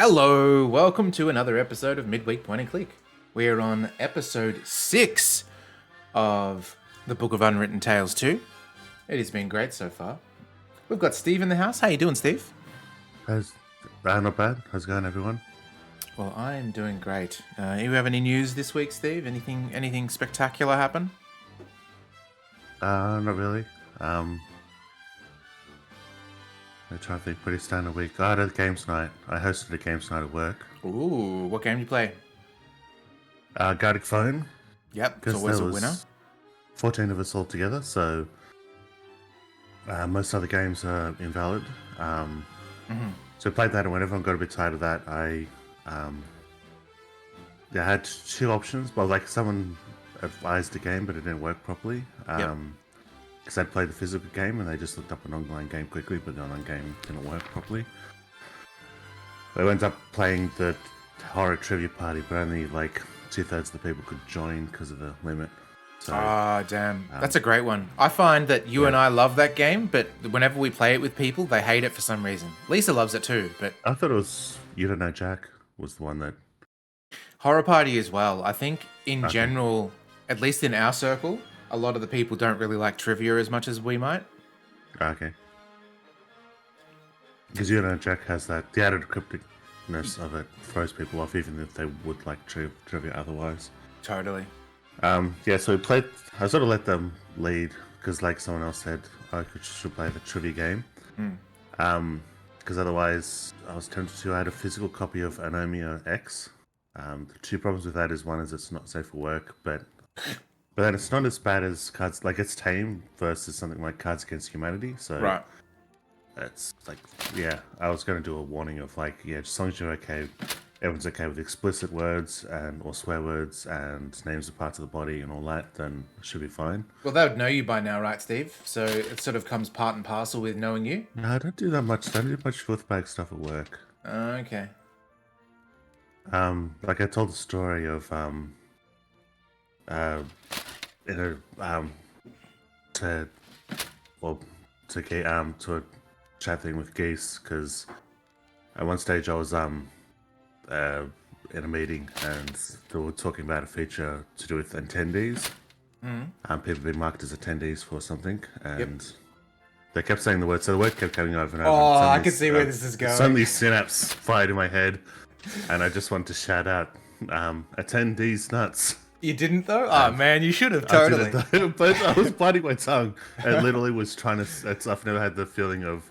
Hello, welcome to another episode of Midweek Point and Click. We're on episode 6 of the Book of Unwritten Tales 2. It has been great so far. We've got Steve in the house. How you doing, Steve? Not bad. How's it going, everyone? Well, I am doing great. You have any news this week, Steve? Anything spectacular happen? Not really. I'm trying to think. Pretty standard week. I had a games night. I hosted a games night at work. Ooh, what game do you play? Guided phone. Yep, it's Because always there a winner. was 14 of us all together, so most other games are invalid. So I played that, and when everyone got a bit tired of that, I had two options. But like someone advised the game, but it didn't work properly. Because I'd played the physical game and they just looked up an online game quickly, but the online game didn't work properly. They went up playing the horror trivia party, but only like 2/3 of the people could join because of the limit. So, Damn. That's a great one. I find that you and I love that game, but whenever we play it with people, they hate it for some reason. Lisa loves it too, but... I thought it was You Don't Know Jack was the one that... Horror Party as well. I think in general, at least in our circle, a lot of the people don't really like trivia as much as we might. Okay. Because You Don't Know Jack has that... The added crypticness of it throws people off, even if they would like trivia otherwise. Totally. So we played... I sort of let them lead, because like someone else said, I should play the trivia game. Because otherwise, I was tempted to. I had a physical copy of Anomia X. The two problems with that is, one is it's not safe for work, but then it's not as bad as Cards... Like, it's tame versus something like Cards Against Humanity, so... Right. It's like, I was going to do a warning of like, as long as you're okay, everyone's okay with explicit words or swear words and names of parts of the body and all that, then it should be fine. Well, they would know you by now, right, Steve? So it sort of comes part and parcel with knowing you? No, I don't do that much. I don't do much fourth bag stuff at work. Okay. Like I told the story of to a chat thing with Geese, because at one stage I was in a meeting and they were talking about a feature to do with attendees. People being marked as attendees for something, and they kept saying the word, so the word kept coming over and over. Oh, I can see where this is going. Suddenly synapse fired in my head, and I just wanted to shout out, attendees nuts. You didn't though? Oh man, you should have, totally. I did it, but I was biting my tongue. It literally was trying to... I've never had the feeling of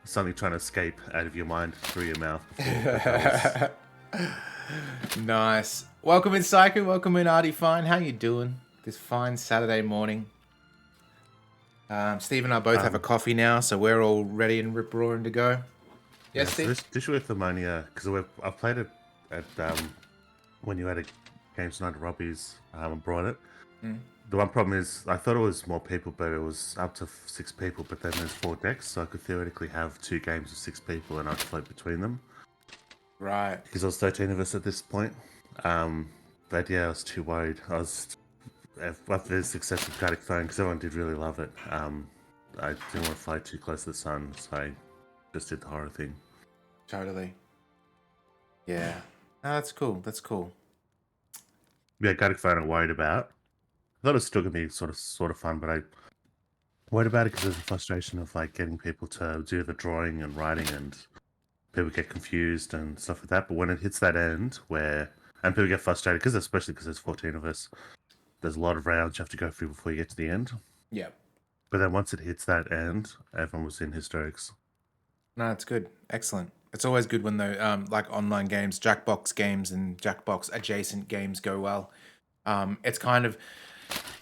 something trying to escape out of your mind through your mouth before. Nice. Welcome in, Psycho. Welcome in, Artie Fine. How you doing this fine Saturday morning? Steve and I both have a coffee now, so we're all ready and rip-roaring to go. Yes, Steve? This with Ammonia, because I've played it at when you had a games night at Robbie's. I brought it. The one problem is, I thought it was more people, but it was up to 6 people, but then there's 4 decks, so I could theoretically have 2 games of 6 people and I'd float between them. Right. Because there was 13 of us at this point. But yeah, I was too worried. After the success of Cardiac Phone, because everyone did really love it, I didn't want to fly too close to the sun, so I just did the horror thing. Totally. Yeah. No, that's cool. That's cool. Yeah, Cardiac Phone I'm worried about. I thought it was still going to be sort of fun, but I worried about it because there's a frustration of like getting people to do the drawing and writing, and people get confused and stuff like that. But when it hits that end and people get frustrated, especially because there's 14 of us, there's a lot of rounds you have to go through before you get to the end. Yeah. But then once it hits that end, everyone was in hysterics. No, it's good. Excellent. It's always good when the like online games, Jackbox games and Jackbox adjacent games go well. It's kind of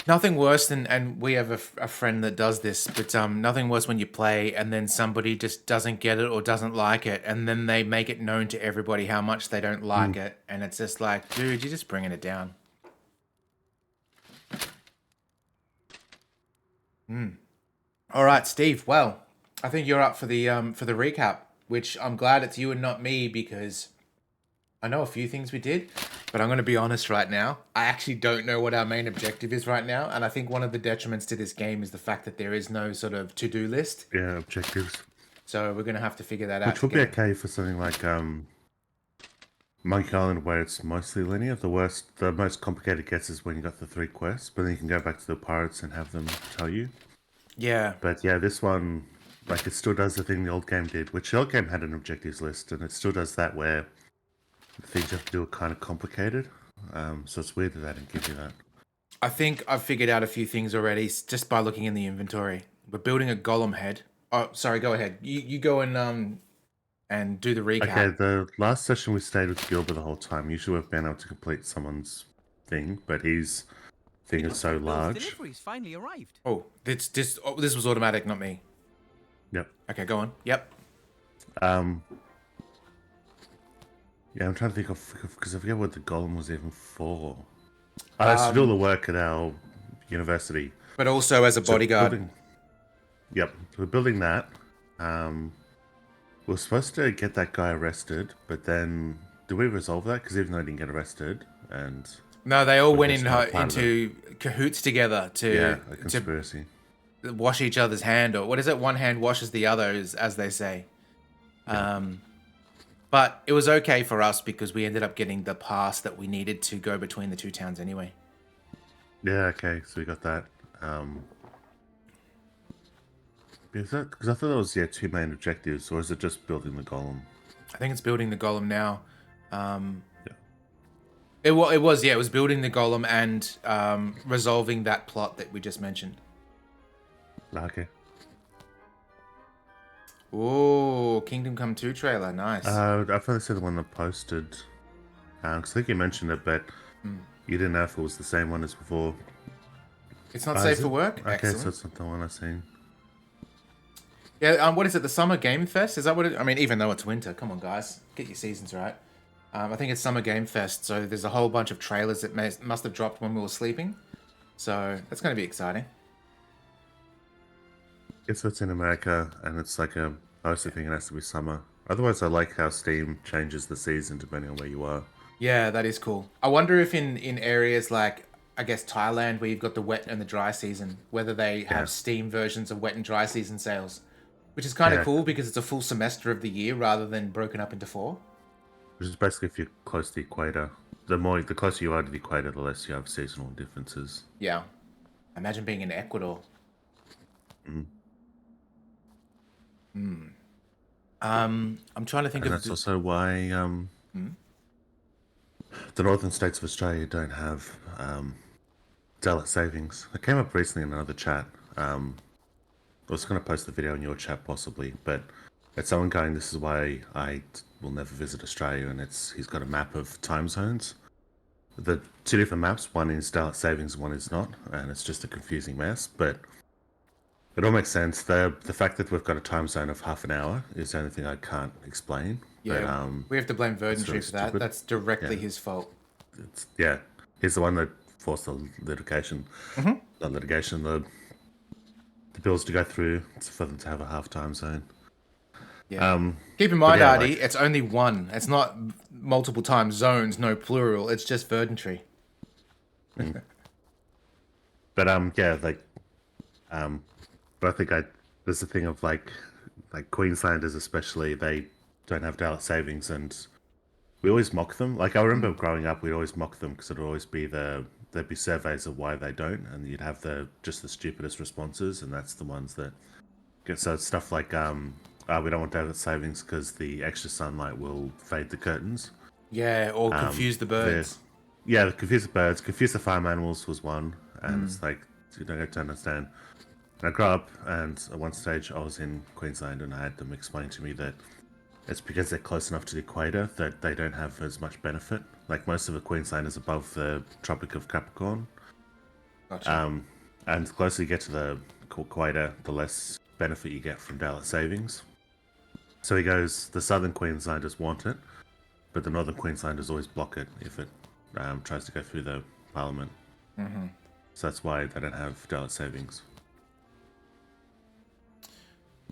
nothing worse than, and we have a friend that does this, but nothing worse when you play and then somebody just doesn't get it or doesn't like it, and then they make it known to everybody how much they don't like it, and it's just like, dude, you're just bringing it down. All right, Steve. Well, I think you're up for the recap, which I'm glad it's you and not me, because I know a few things we did, but I'm going to be honest right now. I actually don't know what our main objective is right now, and I think one of the detriments to this game is the fact that there is no sort of to-do list. Yeah, objectives. So we're going to have to figure that out. Which would be okay for something like Monkey Island, where it's mostly linear. The most complicated it gets is when you got the 3 quests, but then you can go back to the pirates and have them tell you. Yeah. But yeah, this one, like, it still does the thing the old game did, which the old game had an objectives list, and it still does that where the things you have to do are kind of complicated. So it's weird that they didn't give you that. I think I've figured out a few things already just by looking in the inventory. We're building a golem head. Oh, sorry, go ahead. You go and do the recap. Okay, the last session we stayed with Gilbert the whole time. Usually we've been able to complete someone's thing, but his thing is so Bill's large. delivery's finally arrived. Oh, this was automatic, not me. Yep. Okay, go on. Yep. Yeah, I'm trying to think of, because I forget what the golem was even for. I used to do all the work at our university. But also as a bodyguard. Yep, we're building that. We're supposed to get that guy arrested, but then did we resolve that? Because even though he didn't get arrested, and No, they all went it's not part of into cahoots together a to conspiracy. wash each other's hand, or what is it? One hand washes the other, as they say. But it was okay for us because we ended up getting the pass that we needed to go between the two towns anyway. Yeah, okay, so we got that. Is that because I thought that was 2 main objectives, or is it just building the golem? I think it's building the golem now. It was building the golem and resolving that plot that we just mentioned. Okay. Oh, Kingdom Come 2 trailer, nice. I thought they said the one that posted. Because I think you mentioned it, but you didn't know if it was the same one as before. It's not safe for work? Okay, Excellent. so it's not the one I've seen. Yeah, what is it, the Summer Game Fest? Is that what it... I mean, even though it's winter, come on, guys. Get your seasons right. I think it's Summer Game Fest, so there's a whole bunch of trailers that must have dropped when we were sleeping. So, that's going to be exciting. Guess it's in America, and it's like I also think it has to be summer. Otherwise, I like how Steam changes the season depending on where you are. Yeah, that is cool. I wonder if in areas like, I guess, Thailand, where you've got the wet and the dry season, whether they have Steam versions of wet and dry season sales. Which is kind of cool because it's a full semester of the year rather than broken up into 4. Which is basically if you're close to the equator. The closer you are to the equator, the less you have seasonal differences. Yeah. Imagine being in Ecuador. I'm trying to think And of... that's also why the northern states of Australia don't have daylight savings. It came up recently in another chat. I was going to post the video in your chat possibly, but it's someone going, this is why I will never visit Australia, and he's got a map of time zones. The 2 different maps, one is daylight savings, one is not, and it's just a confusing mess, but it all makes sense. The fact that we've got a time zone of half an hour is the only thing I can't explain. Yeah, but, we have to blame Verdantry really for that. stupid. That's directly his fault. He's the one that forced the litigation. Not litigation, the bills to go through for them to have a half time zone. Yeah. Keep in mind, yeah, Artie, it's only one. It's not multiple time zones, no plural. It's just Verdantry. But but I think there's the thing of like Queenslanders especially, they don't have daylight savings, and we always mock them. Like I remember growing up, we'd always mock them because it'd always be there'd be surveys of why they don't, and you'd have just the stupidest responses, and that's the ones that get. So it's stuff like we don't want daylight savings because the extra sunlight will fade the curtains. Yeah, or confuse the birds. Confuse the birds, confuse the farm animals was one, and it's like you don't get to understand. And I grew up, and at one stage I was in Queensland, and I had them explain to me that it's because they're close enough to the equator that they don't have as much benefit. Like most of the Queensland is above the Tropic of Capricorn. Gotcha. And the closer you get to the equator, the less benefit you get from daylight savings. So he goes, the southern Queenslanders want it, but the northern Queenslanders always block it if it tries to go through the parliament. So that's why they don't have daylight savings.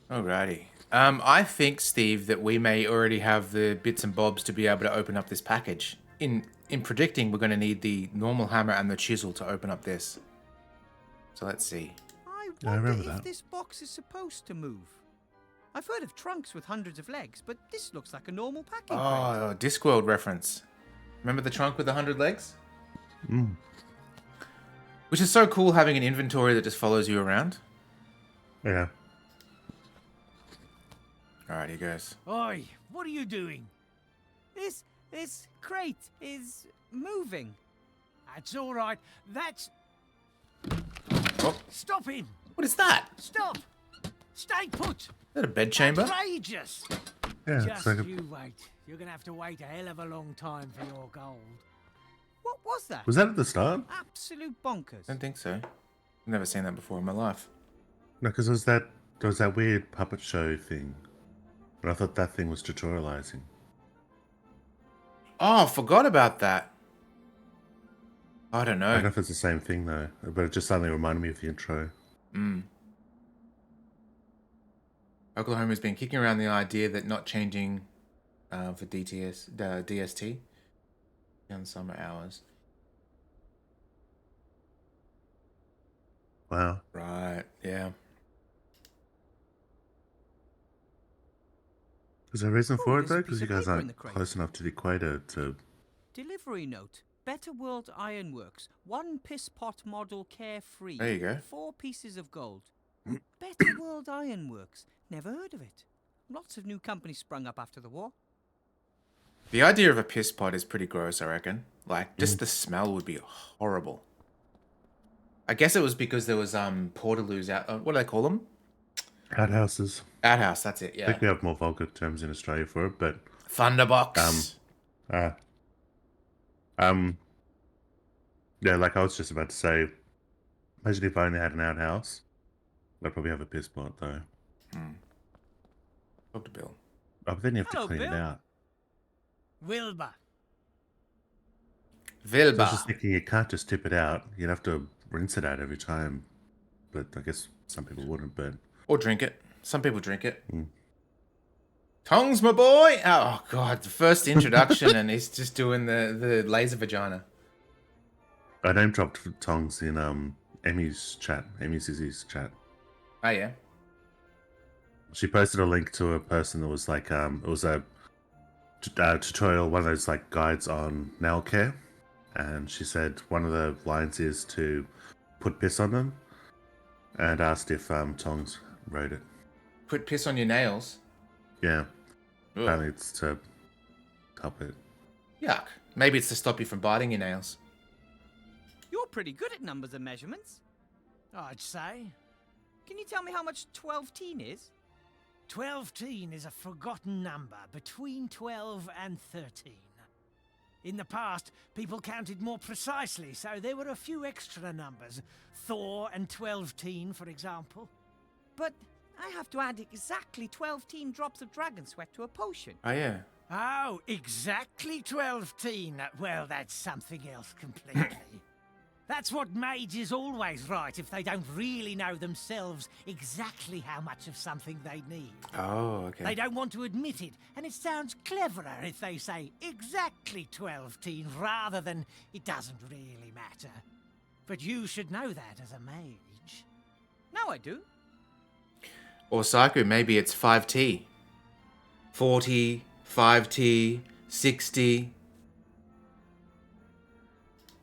Alrighty. I think, Steve, that we may already have the bits and bobs to be able to open up this package. In predicting, we're going to need the normal hammer and the chisel to open up this. So let's see. I I wonder remember if that. this box is supposed to move. I've heard of trunks with hundreds of legs, but this looks like a normal packing crate. Oh, Discworld reference. Remember the trunk with 100 legs? Mm. Which is so cool having an inventory that just follows you around. Yeah. Alright, here goes. Oi, what are you doing? This crate is moving. That's all right. That's... Oh, Stop him! what is that? Stop! Stay put! Is that a bedchamber? Outrageous! Yeah, Just it's like you wait. You're gonna have to wait a hell of a long time for your gold. What was that? was that at the start? Absolute bonkers. I don't think so. I've never seen that before in my life. No, because there was that weird puppet show thing. But I thought that thing was tutorializing. Oh, forgot about that. I don't I don't know know. if it's the same thing though, but it just suddenly reminded me of the intro. Oklahoma's been kicking around the idea that not changing for DST on summer hours. Wow. Right, yeah. Is there a reason for it there's a though? Because piece you of guys paper in aren't the crate. close enough to the equator to. Delivery note. Better World Ironworks. 1 piss pot model carefree. There you go. 4 pieces of gold. Better World Ironworks. Never heard of it. Lots of new companies sprung up after the war. The idea of a piss pot is pretty gross, I reckon. Like, just the smell would be horrible. I guess it was because there was portaloos out. What do they call them? Outhouses. Outhouse. That's it. I Yeah. think we have more vulgar terms in Australia for it, but Thunderbox. yeah, like I was just about to say, imagine if I only had an outhouse. I'd probably have a piss pot though. Talk to Bill. Oh, but then you have Hello, to clean it Bill. out. Wilbur. So I was Vilba. just thinking you can't just tip it out. You'd have to rinse it out every time. But I guess some people wouldn't, but Or drink it. Some people drink it. Tongs, my boy. Oh god, the first introduction, and he's just doing the laser vagina. I name dropped Tongs in Emmy's chat, Emmy's Izzy's chat. Oh yeah. She posted a link to a person that was like it was a tutorial, one of those like guides on nail care, and she said one of the lines is to put piss on them, and asked if Tongs wrote it. Put piss on your nails. Yeah, Ugh. apparently it's to help it. Yuck. Maybe it's to stop you from biting your nails. You're pretty good at numbers and measurements. I'd say. Can you tell me how much 12-teen is? 12-teen is a forgotten number between 12 and 13. In the past, people counted more precisely, so there were a few extra numbers. Thor and 12-teen, for example. But I have to add exactly 12-teen drops of dragon sweat to a potion. Oh yeah. Oh, exactly 12-teen. Well, that's something else completely. That's what mages always write if they don't really know themselves exactly how much of something they need. Oh, okay. They don't want to admit it, and it sounds cleverer if they say exactly 12-teen rather than it doesn't really matter. But you should know that as a mage. Now I do. Or Psycho, maybe it's 5T. 40, 5T, 60.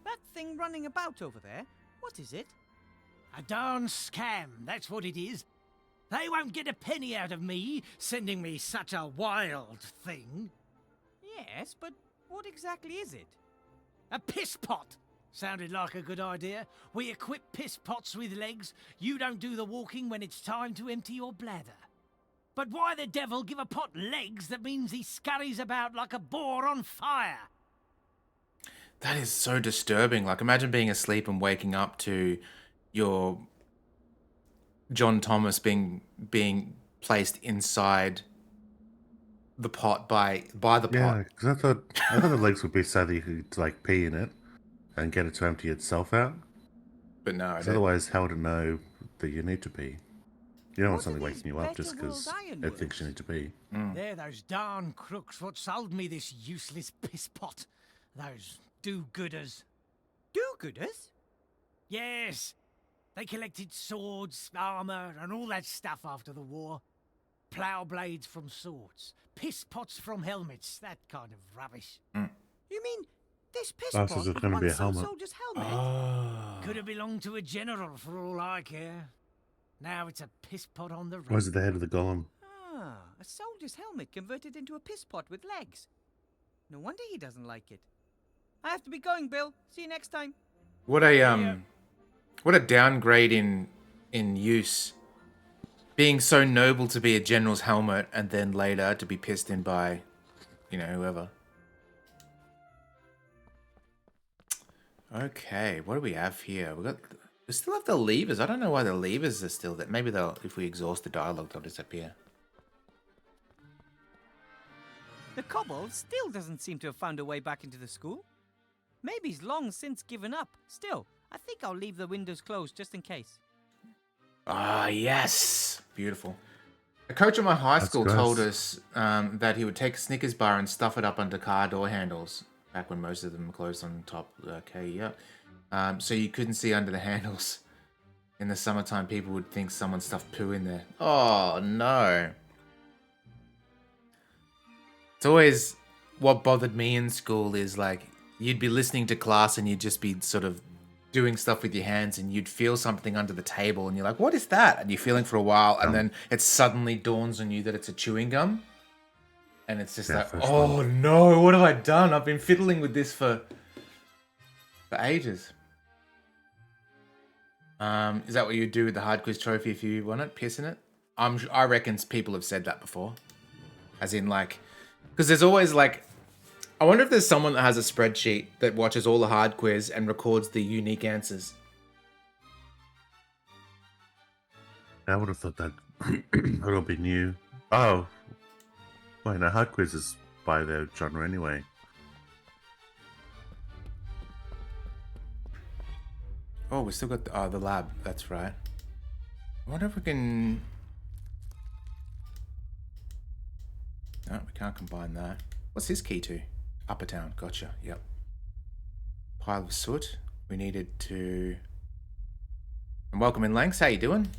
That thing running about over there, what is it? A darn scam, that's what it is. They won't get a penny out of me, sending me such a wild thing. Yes, but what exactly is it? A piss pot! Sounded like a good idea. We equip piss pots with legs. You don't do the walking when it's time to empty your bladder. But why the devil give a pot legs that means he scurries about like a boar on fire? That is so disturbing. Like, imagine being asleep and waking up to your John Thomas being placed inside the pot by the Yeah, pot. because I thought the legs would be so that you could like pee in it and get it to empty itself out. But no, 'Cause otherwise, how would it know that you need to pee? You don't want What are something these waking you up just Better because World it Ironworks? thinks you need to pee. They're those darn crooks what sold me this useless piss pot. Those do-gooders. Do-gooders? Yes. They collected swords, armor, and all that stuff after the war. plough blades from swords, piss pots from helmets, that kind of rubbish. You mean this piss Oh, pot so there's was gonna be a once some helmet. soldier's helmet? Oh. Could have belonged to a general for all I care. Now it's a piss pot on the road. Was it the head of the golem? Ah, a soldier's helmet converted into a piss pot with legs. No wonder he doesn't like it. I have to be going, Bill. See you next time. What a downgrade in use. Being so noble to be a general's helmet and then later to be pissed in by, whoever. Okay, what do we have here? We still have the levers. I don't know why the levers are still there. Maybe if we exhaust the dialogue, they'll disappear. The kobold still doesn't seem to have found a way back into the school. Maybe he's long since given up. Still, I think I'll leave the windows closed just in case. Ah, yes. Beautiful. A coach at my high school told us that he would take a Snickers bar and stuff it up under car door handles. Back when most of them were closed on top. Okay, yeah. So you couldn't see under the handles. In the summertime, people would think someone stuffed poo in there. Oh, no. It's always what bothered me in school is like you'd be listening to class and you'd just be sort of doing stuff with your hands and you'd feel something under the table and you're like, what is that? And you're feeling for a while and then it suddenly dawns on you that it's a chewing gum. And it's just like, oh no, what have I done? I've been fiddling with this for ages. Is that what you do with the hard quiz trophy if you want it? Piss in it? I reckon people have said that before. As in like, because there's always like, I wonder if there's someone that has a spreadsheet that watches all the hard quiz and records the unique answers. I would have thought that would have been new. Oh, wait, no, hard quiz is by their genre anyway. Oh, we still got the lab. That's right. I wonder if we can... No, we can't combine that. What's this key to? Upper town. Gotcha. Yep. Pile of soot. We needed to... And welcome in, Lanks. How you doing?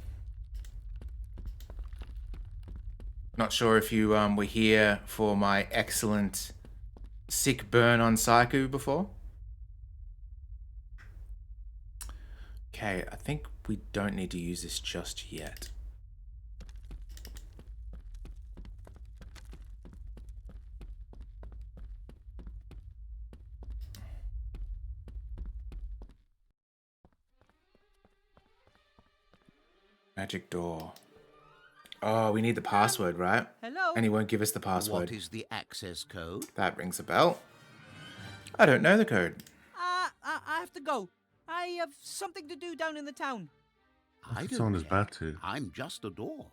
Not sure if you were here for my excellent sick burn on Saiku before. Okay, I think we don't need to use this just yet. Magic door. Oh, we need the password, right? Hello? And he won't give us the password. What is the access code? That rings a bell. I don't know the code. I have to go. I have something to do down in the town. I It's don't on his care. bat too. I'm just a door.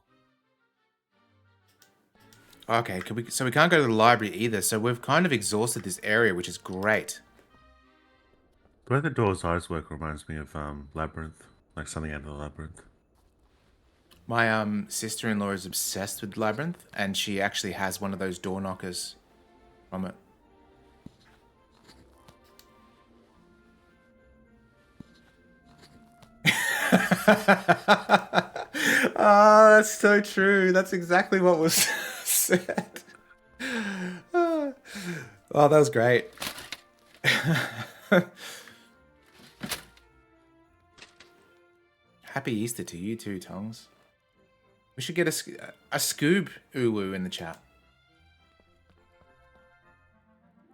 Okay, so we can't go to the library either, so we've kind of exhausted this area, which is great. The way the door's eyes work reminds me of Labyrinth, like something out of the Labyrinth. My sister-in-law is obsessed with Labyrinth, and she actually has one of those door knockers from it. Oh, that's so true. That's exactly what was said. Oh, that was great. Happy Easter to you too, Tongs. We should get a Scoob Uwu in the chat.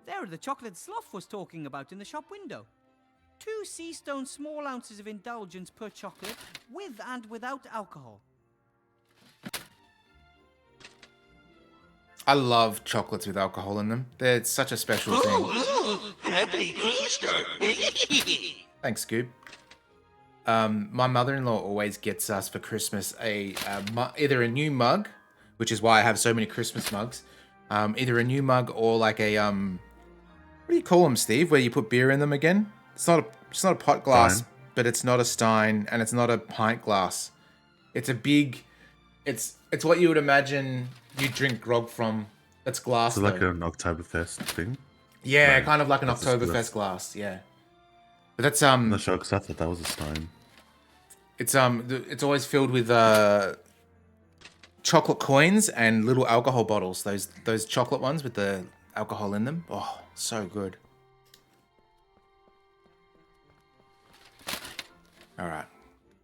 There, the chocolate sloth was talking about in the shop window. 2 sea stone small ounces of indulgence per chocolate, with and without alcohol. I love chocolates with alcohol in them. They're such a special thing. Happy Easter! Thanks, Scoob. My mother-in-law always gets us for Christmas either a new mug, which is why I have so many Christmas mugs. Either a new mug or like a what do you call them, Steve? Where you put beer in them again? It's not a pot glass, Stein. but it's not a stein, and it's not a pint glass. It's a big. It's what you would imagine you drink grog from. That's glass. So like though. an Oktoberfest thing. Yeah, Right. kind of like an That's Oktoberfest glass. Yeah, but that's I'm not sure because I thought that was a Stein. It's always filled with chocolate coins and little alcohol bottles. Those chocolate ones with the alcohol in them. Oh, so good. All right.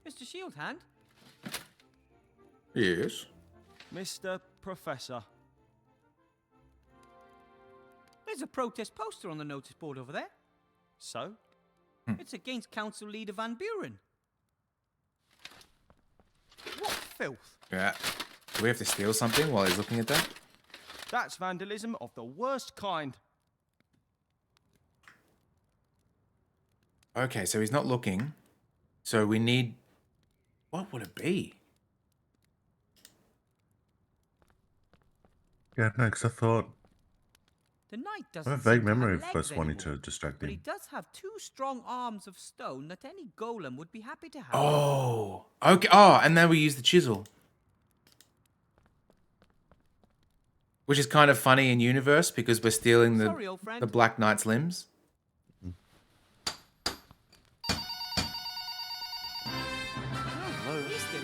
Mr. Shieldhand, Yes. Mr. Professor. there's a protest poster on the notice board over there. So? It's against Council Leader Van Buren. What filth? Yeah. Do we have to steal something while he's looking at that? That's vandalism of the worst kind. Okay, so he's not looking. So we need... What would it be? Yeah, no, because I thought The knight I doesn't have a vague seem to have memory of legs us wanting anymore, to distract but he him. does have 2 strong arms of stone that any golem would be happy to have. Oh. Okay. Oh, and then we use the chisel. Which is kind of funny in universe because we're stealing Sorry, old friend. the Black Knight's limbs.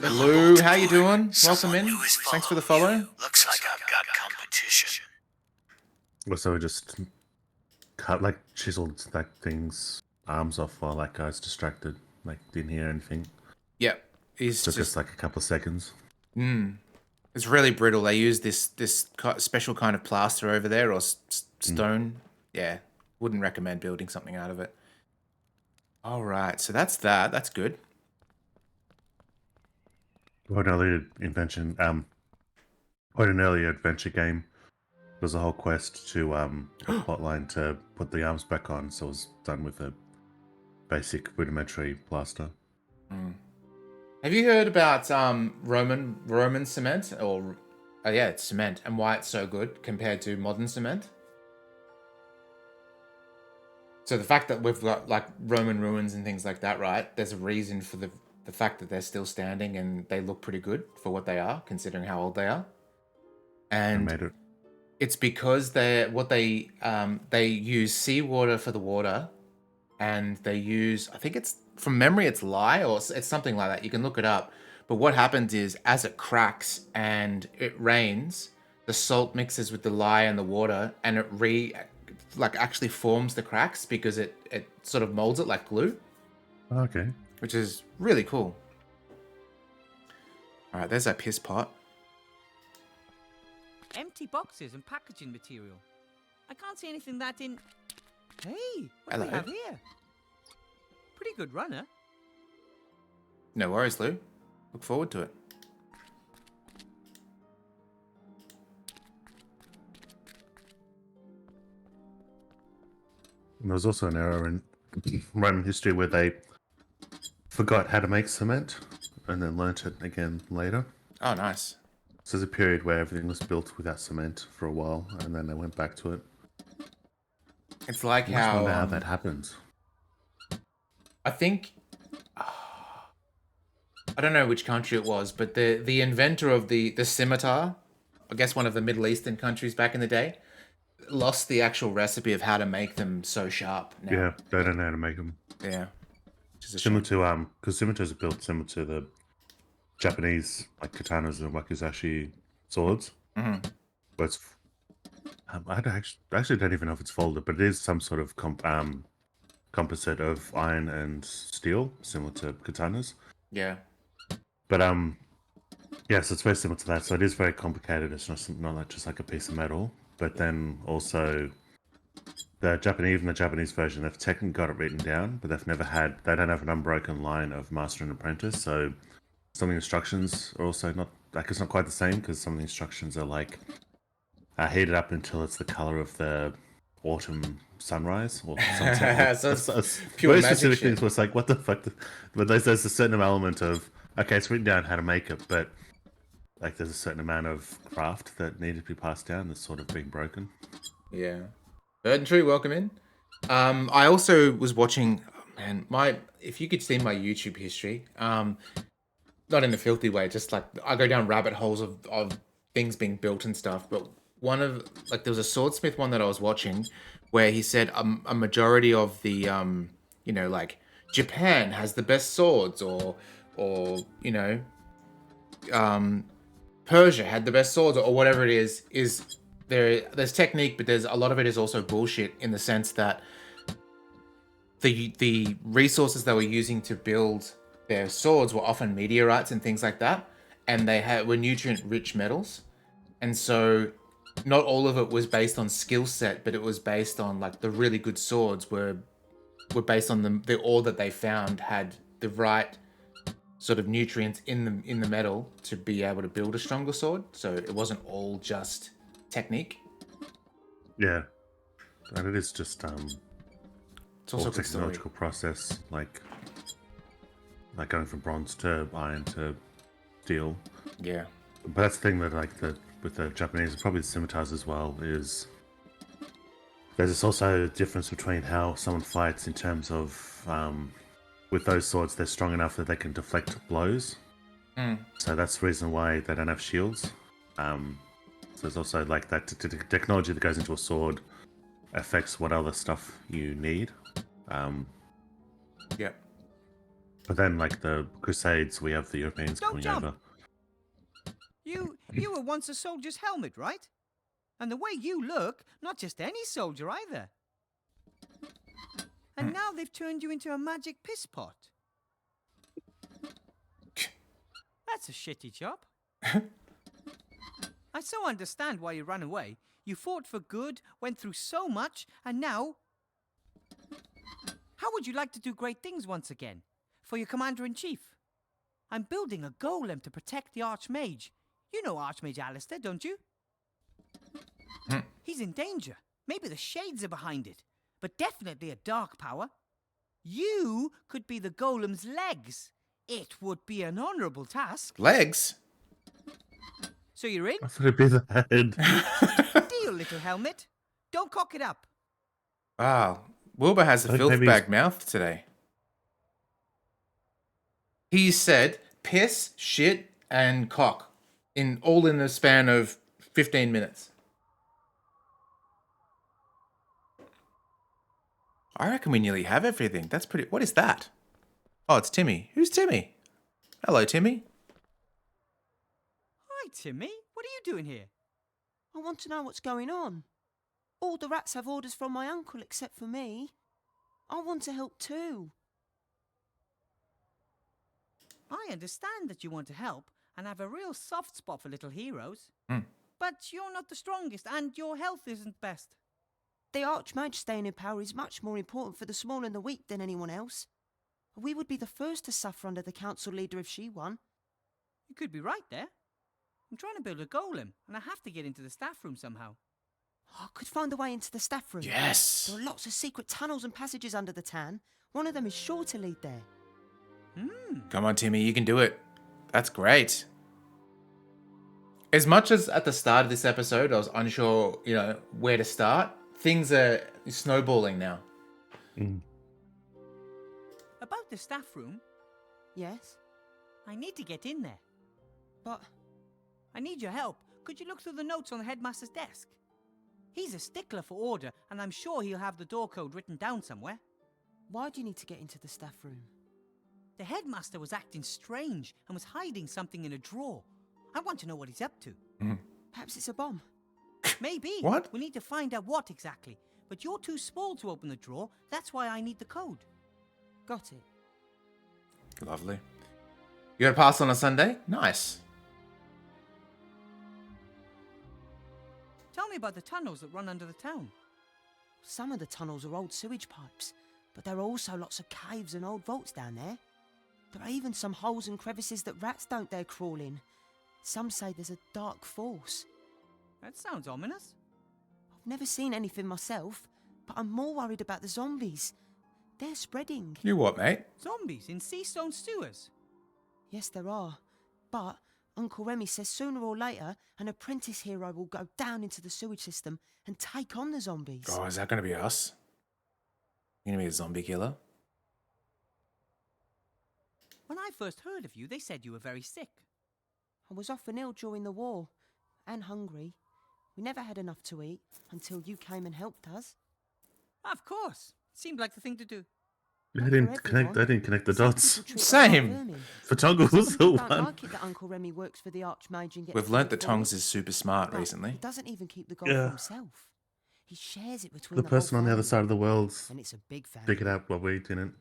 Lou, how you doing? Welcome in. Thanks for the follow. Looks like I've got competition. Well, so we just cut, like, chiseled that thing's arms off while that guy's distracted. Like, didn't hear anything. Yep. He's Took us just... like a couple of seconds. It's really brittle. They use this special kind of plaster over there or stone. Yeah. Wouldn't recommend building something out of it. All right. So that's that. That's good. Quite an earlier invention, quite an earlier adventure game. There's a whole quest to a plotline to put the arms back on, so it was done with a basic rudimentary plaster. Have you heard about Roman cement or yeah, it's cement and why it's so good compared to modern cement? So the fact that we've got like Roman ruins and things like that, right? There's a reason for the fact that they're still standing and they look pretty good for what they are, considering how old they are. And I made it. it's because they use seawater for the water, and they use, I think it's from memory, it's lye or it's something like that. You can look it up. But what happens is as it cracks and it rains, the salt mixes with the lye and the water, and it actually forms the cracks because it sort of molds it like glue, Okay. which is really cool. All right, there's our piss pot. Empty boxes and packaging material. I can't see anything that in... Hey, what do Hello. we have here? Pretty good runner. No worries, Lou. Look forward to it. And there was also an error in Roman history where they forgot how to make cement and then learnt it again later. Oh, nice. So there's a period where everything was built without cement for a while, and then they went back to it. It's like I just how wonder how that happens. I think I don't know which country it was, but the inventor of the scimitar, I guess one of the Middle Eastern countries back in the day, lost the actual recipe of how to make them so sharp now. Yeah, they don't know how to make them. Yeah. Which is a Similar shame. to because scimitars are built similar to the Japanese like katanas and wakizashi swords. Mhm. But it's I actually don't even know if it's folded, but it is some sort of composite of iron and steel, similar to katanas. Yeah. But yes, it's very similar to that. So it is very complicated. It's not like just like a piece of metal. But then also the Japanese version, they've technically got it written down, but they don't have an unbroken line of master and apprentice. So some of the instructions are also not like it's not quite the same because some of the instructions are like heat it up until it's the color of the autumn sunrise or sunset. So it's It's pure very magic specific shit. things where it's like, what the fuck? But there's a certain element of, okay, it's written down how to make it, but like there's a certain amount of craft that needed to be passed down that's sort of being broken. Yeah. Bird and Tree, welcome in. I also was watching, if you could see my YouTube history, not in a filthy way, just like I go down rabbit holes of things being built and stuff, but there was a swordsmith one that I was watching where he said a majority of the, like Japan has the best swords or Persia had the best swords or whatever it is there's technique, but there's a lot of it is also bullshit in the sense that the resources they were using to build their swords were often meteorites and things like that, and were nutrient rich metals, and so not all of it was based on skill set, but it was based on like the really good swords were based on the ore that they found had the right sort of nutrients in the metal to be able to build a stronger sword. So it wasn't all just technique. Yeah, and it is just It's also whole a good story. technological process, like going from bronze to iron to steel. Yeah. But that's the thing that with the Japanese, probably the scimitars as well, is there's also a difference between how someone fights in terms of with those swords they're strong enough that they can deflect blows. So that's the reason why they don't have shields. So there's also like that technology that goes into a sword affects what other stuff you need. Yep. But then, like the Crusades, we have the Europeans Don't coming jump. over. You were once a soldier's helmet, right? And the way you look, not just any soldier either. And now they've turned you into a magic piss pot. That's a shitty job. I so understand why you ran away. You fought for good, went through so much, and now... How would you like to do great things once again? For your Commander-in-Chief? I'm building a golem to protect the Archmage. You know Archmage Alistair, don't you? He's in danger. Maybe the Shades are behind it. But definitely a dark power. You could be the golem's legs. It would be an honourable task. Legs? So you're in? I thought it'd be the head. Deal, little helmet. Don't cock it up. Wow. Wilbur has a I think filth maybe bag mouth today. He said piss, shit, and cock all in the span of 15 minutes. I reckon we nearly have everything. That's pretty... What is that? Oh, it's Timmy. Who's Timmy? Hello, Timmy. Hi, Timmy. What are you doing here? I want to know what's going on. All the rats have orders from my uncle except for me. I want to help too. I understand that you want to help and have a real soft spot for little heroes. But you're not the strongest and your health isn't best. The Archmage staying in power is much more important for the small and the weak than anyone else. We would be the first to suffer under the council leader if she won. You could be right there. I'm trying to build a golem and I have to get into the staff room somehow. I could find a way into the staff room. Yes. There are lots of secret tunnels and passages under the town. One of them is sure to lead there. Come on, Timmy. You can do it. That's great. As much as at the start of this episode, I was unsure, where to start, things are snowballing now. About the staff room, Yes, I need to get in there. but I need your help. Could you look through the notes on the headmaster's desk? He's a stickler for order, and I'm sure he'll have the door code written down somewhere. why do you need to get into the staff room? The headmaster was acting strange and was hiding something in a drawer. I want to know what he's up to. Perhaps it's a bomb. Maybe. What? We need to find out what exactly. But you're too small to open the drawer. That's why I need the code. Got it. Lovely. You got to pass on a Sunday? Nice. Tell me about the tunnels that run under the town. Some of the tunnels are old sewage pipes, but there are also lots of caves and old vaults down there. There are even some holes and crevices that rats don't dare crawl in. Some say there's a dark force. That sounds ominous. I've never seen anything myself, but I'm more worried about the zombies. They're spreading. You what, mate? Zombies in sea stone sewers. Yes, there are. But Uncle Remy says sooner or later an apprentice hero will go down into the sewage system and take on the zombies. Oh, is that going to be us? You going to be a zombie killer? When I first heard of you, they said you were very sick. I was often ill during the war, and hungry. We never had enough to eat until you came and helped us. Of course. Seemed like the thing to do. I didn't connect. I didn't connect the dots. Same. For Tonga was the Don't one. like it that Uncle Remy works for the Archmage and gets We've to learnt go that Tongs forward. is super smart But recently. He doesn't even keep the gold Yeah. for himself. He shares it between The person whole on the other family. side of the world And it's a big family. figured out what we didn't.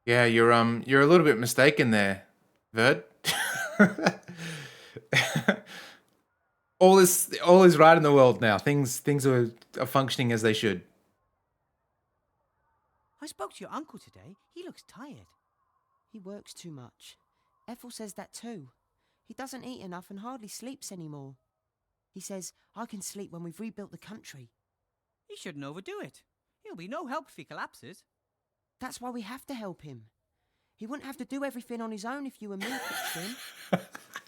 Yeah, you're a little bit mistaken there, Verd. all is right in the world now. Things are functioning as they should. I spoke to your uncle today. He looks tired. He works too much. Ethel says that too. He doesn't eat enough and hardly sleeps anymore. He says, I can sleep when we've rebuilt the country. He shouldn't overdo it. He'll be no help if he collapses. That's why we have to help him. He wouldn't have to do everything on his own if you and me pitched in.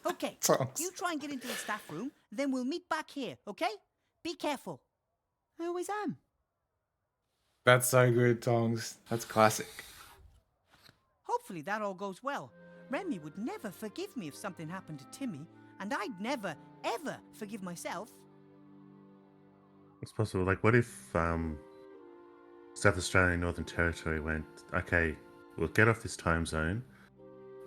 Okay, Tongs. you try and get into the staff room, then we'll meet back here, okay? Be careful. I always am. That's so good, Tongs. That's classic. Hopefully that all goes well. Remy would never forgive me if something happened to Timmy, and I'd never, ever forgive myself. It's possible. Like, what if South Australia and Northern Territory went, okay, we'll get off this time zone.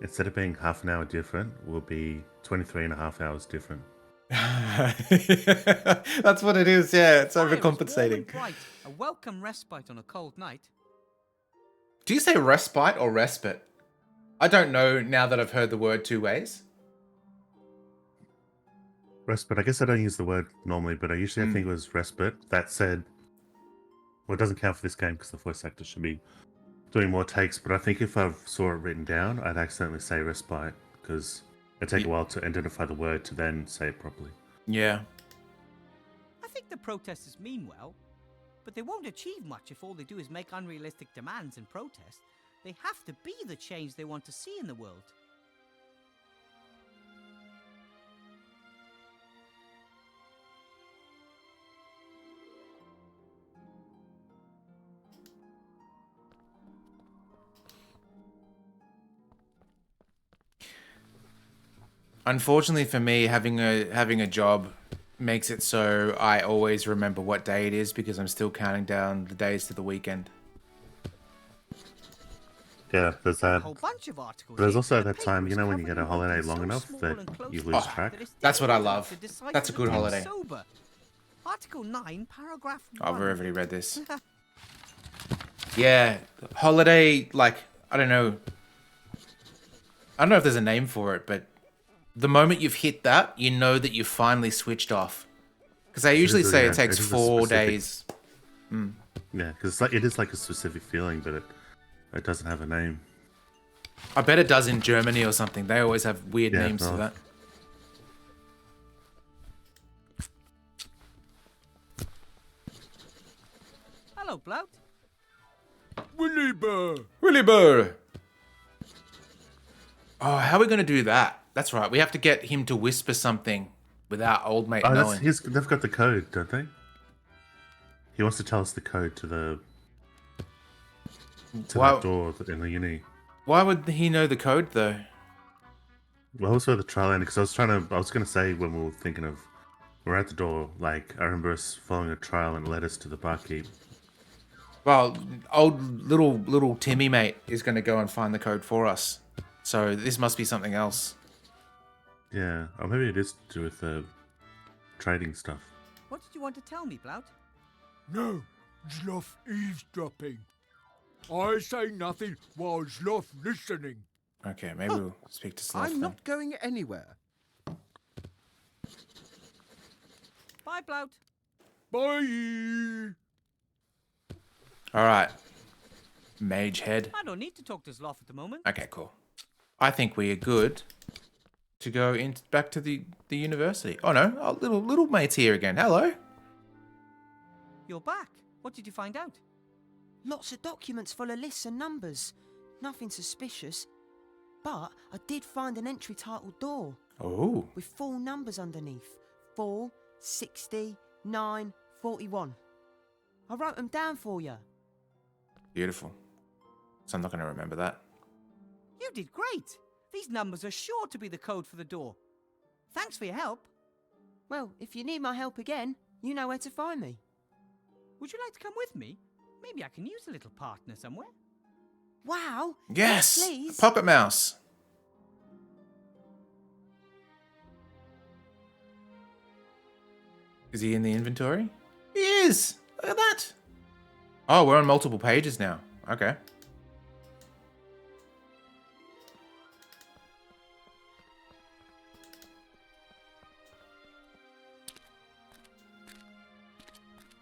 Instead of being half an hour different, we'll be 23 and a half hours different. That's what it is, yeah. It's Fire is warm overcompensating. and bright, a welcome respite on a cold night. Do you say respite or respite? I don't know now that I've heard the word two ways. Respite. I guess I don't use the word normally, but I usually think it was respite. That said, well, it doesn't count for this game because the voice actor should be doing more takes. But I think if I saw it written down, I'd accidentally say respite because it'd take a while to identify the word to then say it properly. Yeah. I think the protesters mean well, but they won't achieve much if all they do is make unrealistic demands and protest. They have to be the change they want to see in the world. Unfortunately for me, having a job makes it so I always remember what day it is because I'm still counting down the days to the weekend. Yeah, there's A that. whole bunch of articles. But there's here. also The that time, paper you is know, when you covered get a in holiday writing long so enough small that and close you to lose the track. that it's That's what I difficult love. to decide That's a whether good to be holiday. sober. Article 9, paragraph 1. I've already read this. Yeah, holiday, like, I don't know if there's a name for it, but the moment you've hit that, you know that you've finally switched off. Because I usually say it takes is a 4 specific- days. Yeah, because it is like a specific feeling, but it doesn't have a name. I bet it does in Germany or something. They always have weird Yeah, names for no. that. Hello, Blout. Willy Burr. Willy Burr! Oh, how are we going to do that? That's right. We have to get him to whisper something without old mate Oh, knowing. they've got the code, don't they? He wants to tell us the code to Wow. that door in the uni. Why would he know the code, though? Well, also the trial ended because I was gonna say when we were thinking of, we're at the door. Like I remember us following a trial and it led us to the barkeep. Well, old little Timmy mate is going to go and find the code for us. So this must be something else. Yeah, or maybe it is to do with the trading stuff. What did you want to tell me, Blout? No, Zloff eavesdropping. I say nothing while Zloff listening. Okay, maybe we'll speak to Sloth I'm then. not going anywhere. Bye, Blout. Bye. All right. Mage head. I don't need to talk to Zloff at the moment. Okay, cool. I think we are good to go back to the university. Oh no, our little mate's here again. Hello. You're back. What did you find out? Lots of documents full of lists and numbers. Nothing suspicious. But I did find an entry titled door Oh. with 4 numbers underneath. 4, 60, 9, 41. I wrote them down for you. Beautiful. So I'm not going to remember that. You did great. These numbers are sure to be the code for the door. Thanks for your help. Well, if you need my help again, you know where to find me. Would you like to come with me? Maybe I can use a little partner somewhere. Wow. Yes! Please. Pocket mouse. Is he in the inventory? He is! Look at that! Oh, we're on multiple pages now. Okay.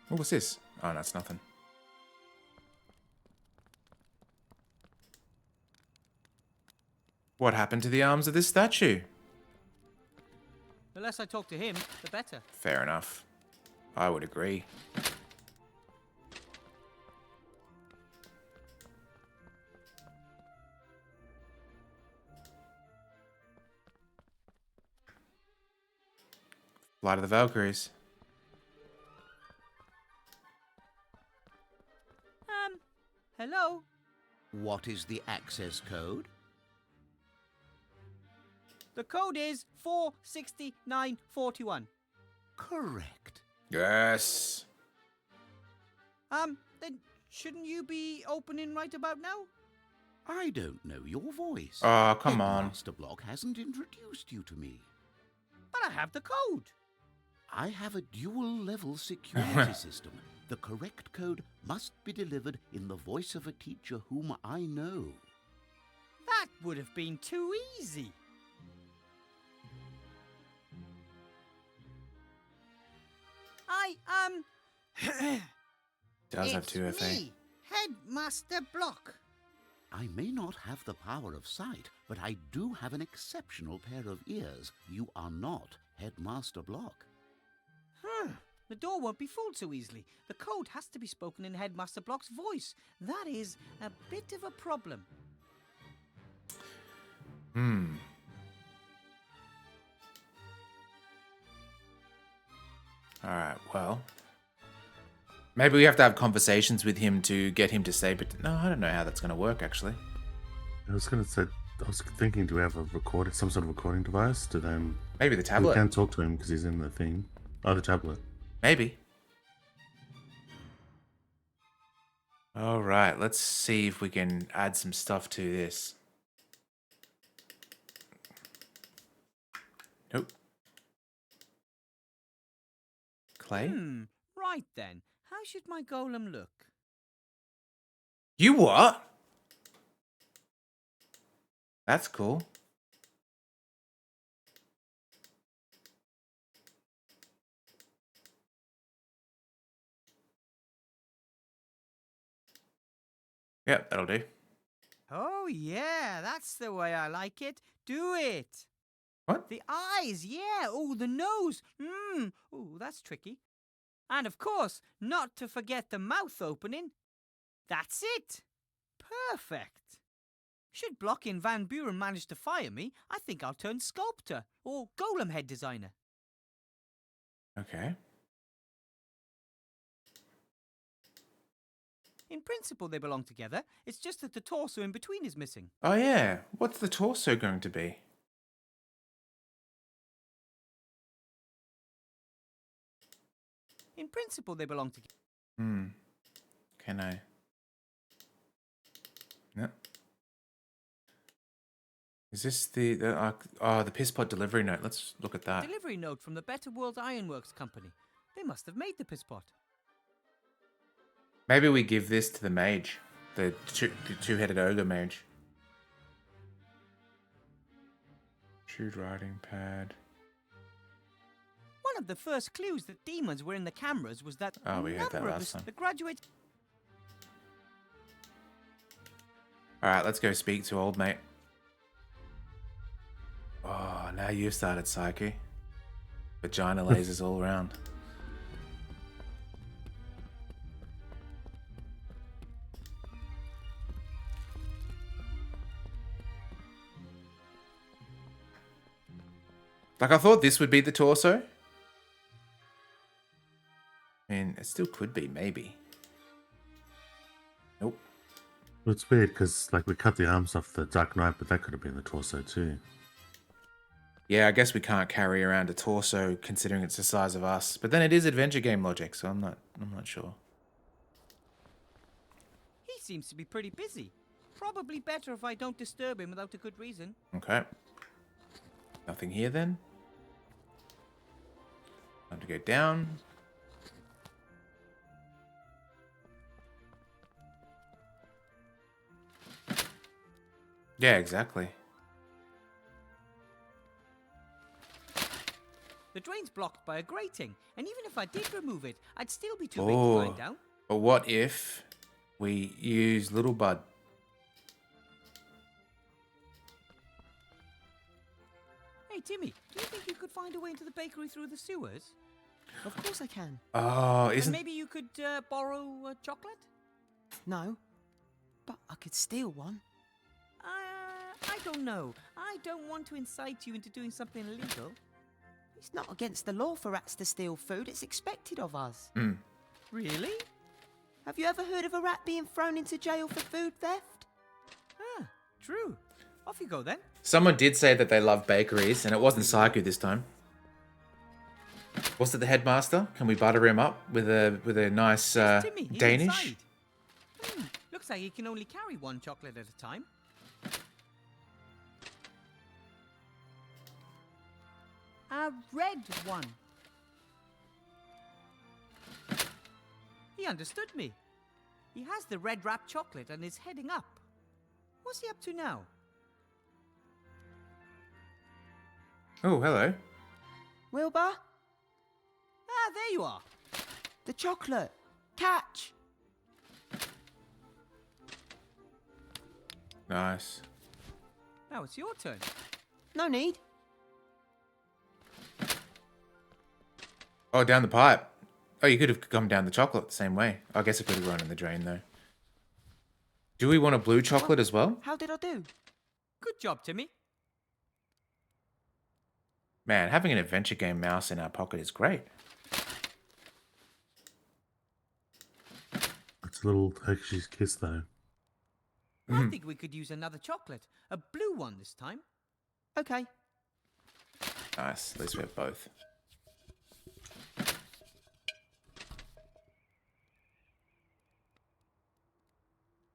What was this? Oh, that's nothing. What happened to the arms of this statue? The less I talk to him, the better. Fair enough. I would agree. Flight of the Valkyries. Hello? What is the access code? The code is 46941. Correct. Yes. Then shouldn't you be opening right about now? I don't know your voice. Oh, come on. Headmaster Block hasn't introduced you to me. But I have the code. I have a dual-level security system. The correct code must be delivered in the voice of a teacher whom I know. That would have been too easy. Does have 2FA. Me, Headmaster Block. I may not have the power of sight, but I do have an exceptional pair of ears. You are not Headmaster Block. The door won't be fooled so easily. The code has to be spoken in Headmaster Block's voice. That is a bit of a problem. Alright, well. Maybe we have to have conversations with him to get him to say, but no, I don't know how that's going to work, actually. I was thinking, do we have some sort of recording device to then... Maybe the We tablet. can't talk to him because he's in the thing. Oh, the tablet. Maybe. Alright, let's see if we can add some stuff to this. Nope. Clay? Right then. How should my golem look? You what? That's cool. Yep, that'll do. Oh, yeah, that's the way I like it. Do it. What? The eyes, yeah. Oh, the nose. Oh, that's tricky. And of course, not to forget the mouth opening. That's it. Perfect. Should Blockin' Van Buren manage to fire me, I think I'll turn sculptor or golem head designer. Okay. In principle, they belong together. It's just that the torso in between is missing. Oh yeah, what's the torso going to be? In principle, they belong together. Can I? No. Is this the piss pot delivery note? Let's look at that. Delivery note from the Better World Ironworks Company. They must have made the piss pot. Maybe we give this to the mage, the two-headed ogre mage. Shoot writing pad. One of the first clues that demons were in the cameras was that Oh, we heard that number of last time. the graduates. All right, let's go speak to old mate. Oh, now you've started, Psyche. Vagina lasers all around. Like, I thought this would be the torso. I mean, it still could be, maybe. Nope. Well, it's weird because like we cut the arms off the Dark Knight, but that could have been the torso too. Yeah, I guess we can't carry around a torso considering it's the size of us. But then it is adventure game logic, so I'm not sure. He seems to be pretty busy. Probably better if I don't disturb him without a good reason. Okay. Nothing here then. Time to go down. Yeah, exactly. The drain's blocked by a grating, and even if I did remove it, I'd still be too big to Oh. climb down. But what if we use Little Bud? Hey, Timmy, do you think you could find a way into the bakery through the sewers? Of course I can. Oh, And isn't... maybe you could borrow a chocolate? No. But I could steal one. I don't know. I don't want to incite you into doing something illegal. It's not against the law for rats to steal food. It's expected of us. Really? Have you ever heard of a rat being thrown into jail for food theft? Ah, true. Off you go then. Someone did say that they love bakeries, and it wasn't Psycho this time. Was it the headmaster? Can we butter him up with a nice Timmy, he's Danish? inside. Looks like he can only carry one chocolate at a time. A red one. He understood me. He has the red wrapped chocolate and is heading up. What's he up to now? Oh, hello. Wilbur? Ah, there you are. The chocolate. Catch! Nice. Now it's your turn. No need. Oh, down the pipe. Oh, you could have come down the chocolate the same way. I guess it could have gone in the drain, though. Do we want a blue chocolate as well? How did I do? Good job, Timmy. Man, having an adventure game mouse in our pocket is great. It's a little Hershey's Kiss, though. I think we could use another chocolate. A blue one this time. Okay. Nice. At least we have both.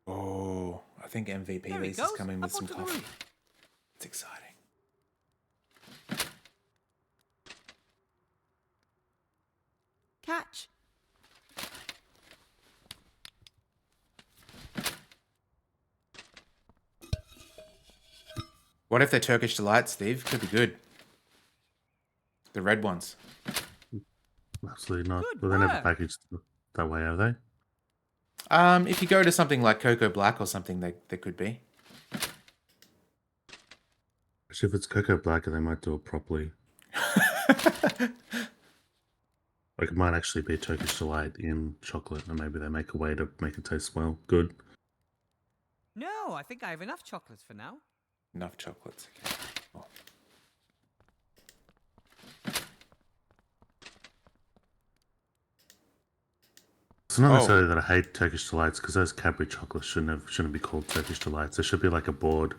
Oh, I think MVP There he Lease is goes, coming with up some onto the coffee. roof. It's exciting. Catch. What if they're Turkish Delight, Steve? Could be good. The red ones. Absolutely not. Good But they're never work. packaged that way, are they? If you go to something like Cocoa Black or something, they could be. Actually, if it's Cocoa Black, they might do it properly. Like, it might actually be Turkish Delight in chocolate, and maybe they make a way to make it taste well. Good. No, I think I have enough chocolates for now. Enough chocolates. Okay. Oh. It's not Oh. necessarily that I hate Turkish Delights, because those Cadbury chocolates shouldn't be called Turkish Delights. There should be like a board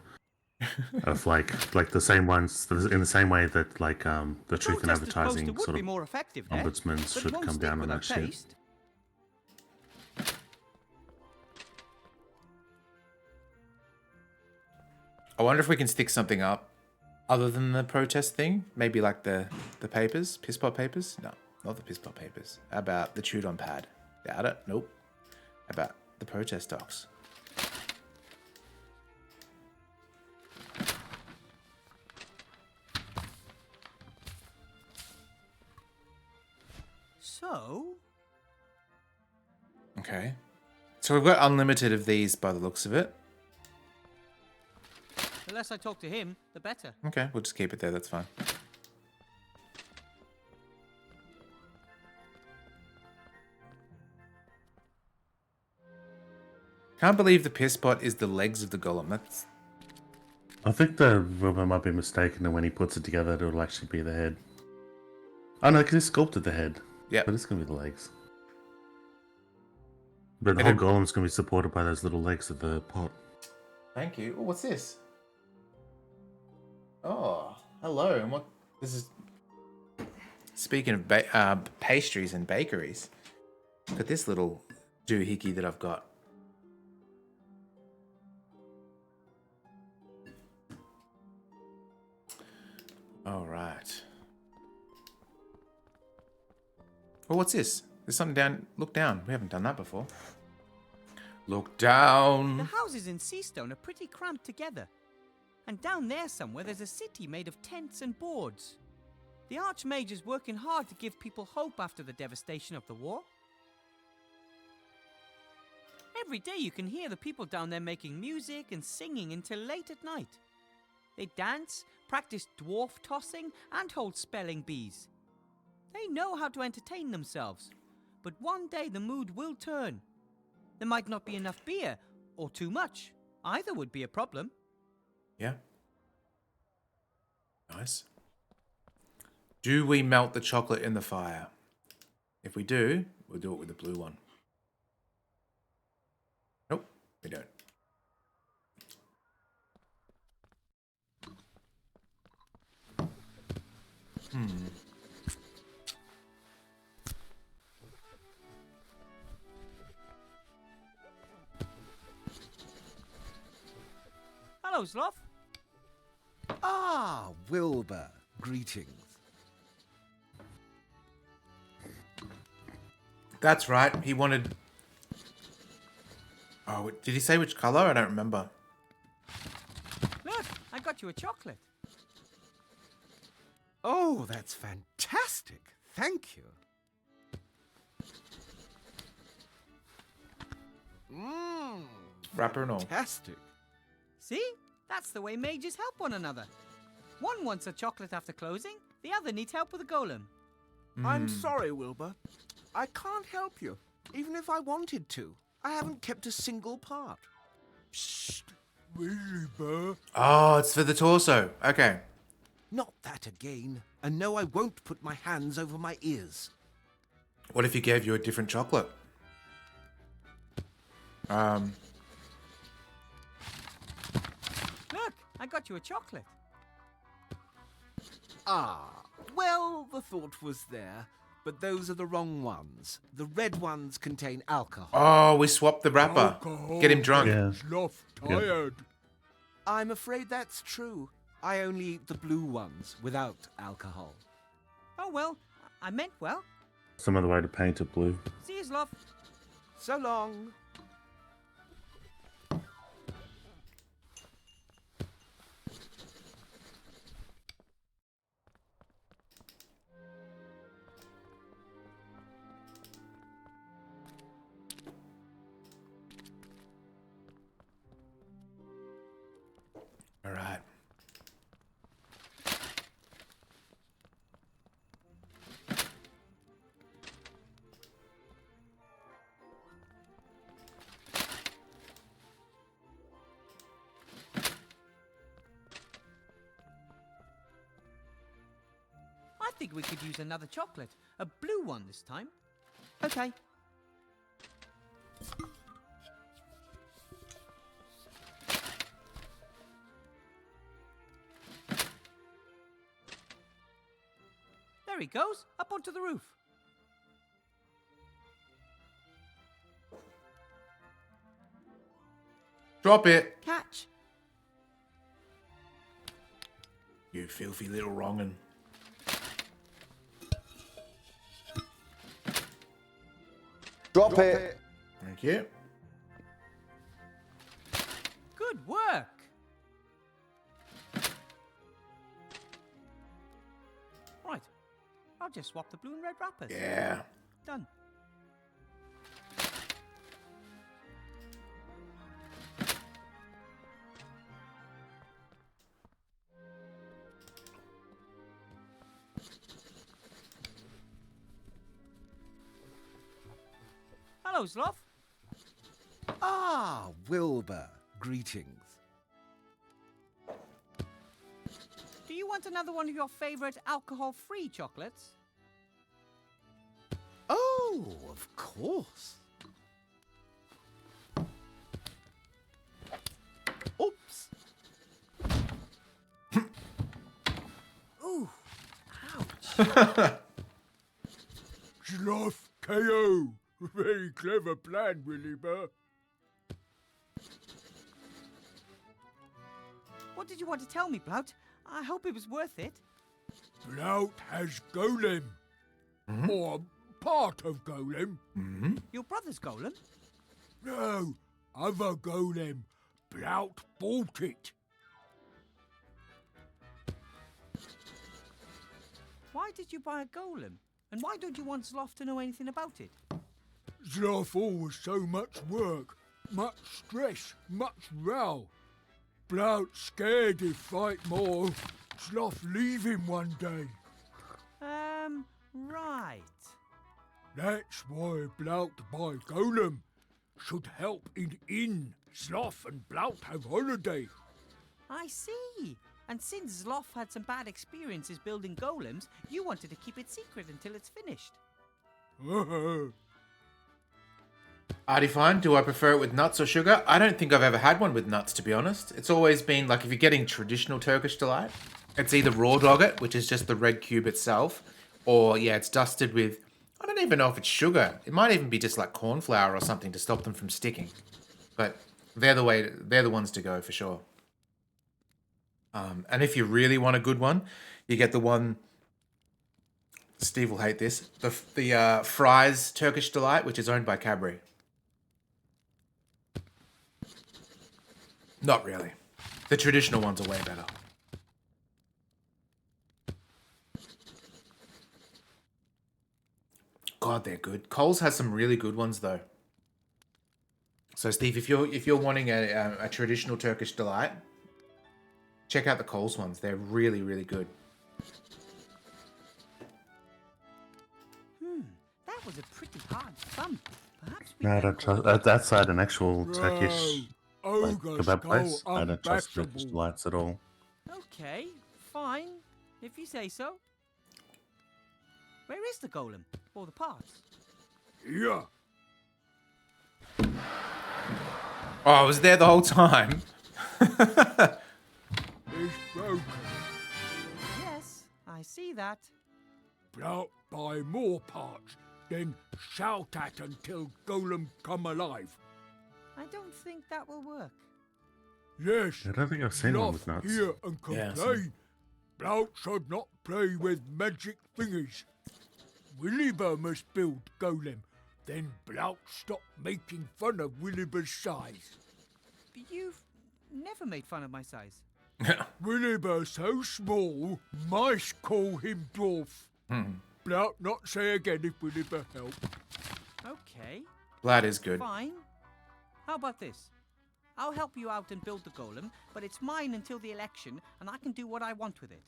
of like the same ones, in the same way that the Truth in Protest as Advertising poster would sort be of more effective there, ombudsmen but it should won't come stick down on without that shit. taste. I wonder if we can stick something up other than the protest thing. Maybe like the papers, piss pot papers. No, not the piss pot papers. How about the chewed on pad? Doubt it. Nope. How about the protest docs? So, Okay. So we've got unlimited of these by the looks of it. the less I talk to him, the better. Okay, we'll just keep it there. That's fine. Can't believe the piss pot is the legs of the golem. That's... I think the Wilbur might be mistaken, and when he puts it together, it'll actually be the head. Oh no, because he sculpted the head. Yeah. But it's going to be the legs. But the whole golem's going to be supported by those little legs of the pot. Thank you. Oh, what's this? Oh, hello. And what? This is. Speaking of pastries and bakeries, look at this little doohickey that I've got. All right. Well, what's this? There's something down. Look down. We haven't done that before. Look down. The houses in Seastone are pretty cramped together. And down there somewhere there's a city made of tents and boards. The Archmage's working hard to give people hope after the devastation of the war. Every day you can hear the people down there making music and singing until late at night. They dance, practice dwarf tossing, and hold spelling bees. They know how to entertain themselves, but one day the mood will turn. There might not be enough beer, or too much. Either would be a problem. Yeah. Nice. Do we melt the chocolate in the fire? If we do, we'll do it with the blue one. Nope, we don't. Hello, Sloth. Ah, Wilbur. Greetings. That's right. He wanted... Oh, did he say which color? I don't remember. Look, I got you a chocolate. Oh, that's fantastic. Thank you. Mmm. Wrapper and all. Fantastic. See? That's the way mages help one another. One wants a chocolate after closing, the other needs help with a golem. I'm sorry, Wilbur. I can't help you, even if I wanted to. I haven't kept a single part. Psst. Wilbur. Oh, it's for the torso. Okay. Not that again. And no, I won't put my hands over my ears. What if he gave you a different chocolate? Look, I got you a chocolate. Ah, well, the thought was there, but those are the wrong ones. The red ones contain alcohol. Oh, we swapped the wrapper. Alcohol. Get him drunk. Yeah. Sloth tired. I'm afraid that's true. I only eat the blue ones without alcohol. Oh well, I meant well. Some other way to paint it blue. See you, Sloth. So long. All right. I think we could use another chocolate. A blue one this time. Okay. There he goes, up onto the roof. Drop it. Catch. You filthy little wrong'un. Drop it. Thank you. Good work. Right, I'll just swap the blue and red wrappers. Yeah. Done. Hello, Sloth. Ah, Wilbur. Greetings. Do you want another one of your favorite alcohol-free chocolates? Oh, of course. Oops. Ooh, ouch. Sloth KO. Very clever plan, Wilbur. What did you want to tell me, Blout? I hope it was worth it. Blout has golem. Or part of golem. Your brother's golem? No, other golem. Blout bought it. Why did you buy a golem? And why don't you want Sloth to know anything about it? Sloth always so much work, much stress, much row. Blout scared he'd fight more. Sloth leave him one day. Right. That's why Blout buy golem. Should help in. Sloth and Blout have holiday. I see. And since Sloth had some bad experiences building golems, you wanted to keep it secret until it's finished. Artie fine. Do I prefer it with nuts or sugar? I don't think I've ever had one with nuts, to be honest. It's always been like if you're getting traditional Turkish delight, it's either raw dogget, which is just the red cube itself, or yeah, it's dusted with, I don't even know if it's sugar. It might even be just like corn flour or something to stop them from sticking. But they're the ones to go for sure. And if you really want a good one, you get the one. Steve will hate this. The Fry's Turkish Delight, which is owned by Cadbury. Not really. The traditional ones are way better. God, they're good. Coles has some really good ones though. So Steve, if you're wanting a traditional Turkish delight, check out the Coles ones. They're really, really good. That was a pretty hard thump. Perhaps we No, I can don't trust. That's outside an actual Turkish like, Ogres kebab go place. I don't trust Turkish unbackable. delights at all. Okay, fine. If you say so. Where is the golem? Or the parts? Yeah. Oh, I was there the whole time. It's broken. Yes, I see that. Blout buy more parts, then shout at until golem come alive. I don't think that will work. Yes. I don't think I've seen one with Sloth nuts. here and Yeah, complain. Blout should not play with magic thingies. Williber must build golem. Then Blout stop making fun of Williber's size. You've never made fun of my size. Williber so small, mice call him dwarf. Blout not say again if Williber help. Okay, That is good. fine. How about this? I'll help you out and build the golem, but it's mine until the election, and I can do what I want with it.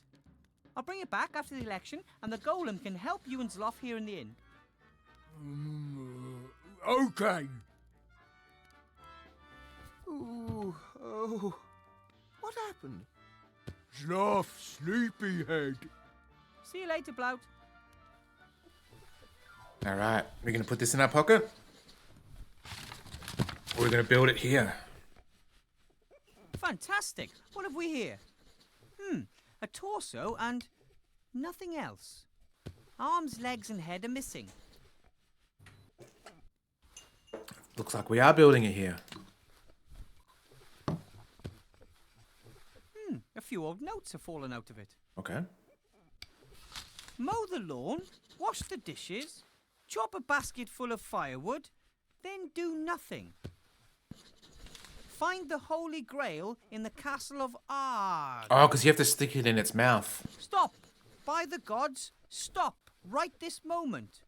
I'll bring it back after the election, and the golem can help you and Zloff here in the inn. Okay. Ooh, oh. What happened? Sloth sleepyhead. See you later, Blout. All right, we're gonna put this in our pocket. We're gonna build it here. Fantastic. What have we here? A torso and nothing else. Arms, legs, and head are missing. Looks like we are building it here. A few old notes have fallen out of it. Okay. Mow the lawn, wash the dishes, chop a basket full of firewood, then do nothing. Find the Holy Grail in the castle of Ard. Oh, because you have to stick it in its mouth. Stop! By the gods, stop! Right this moment.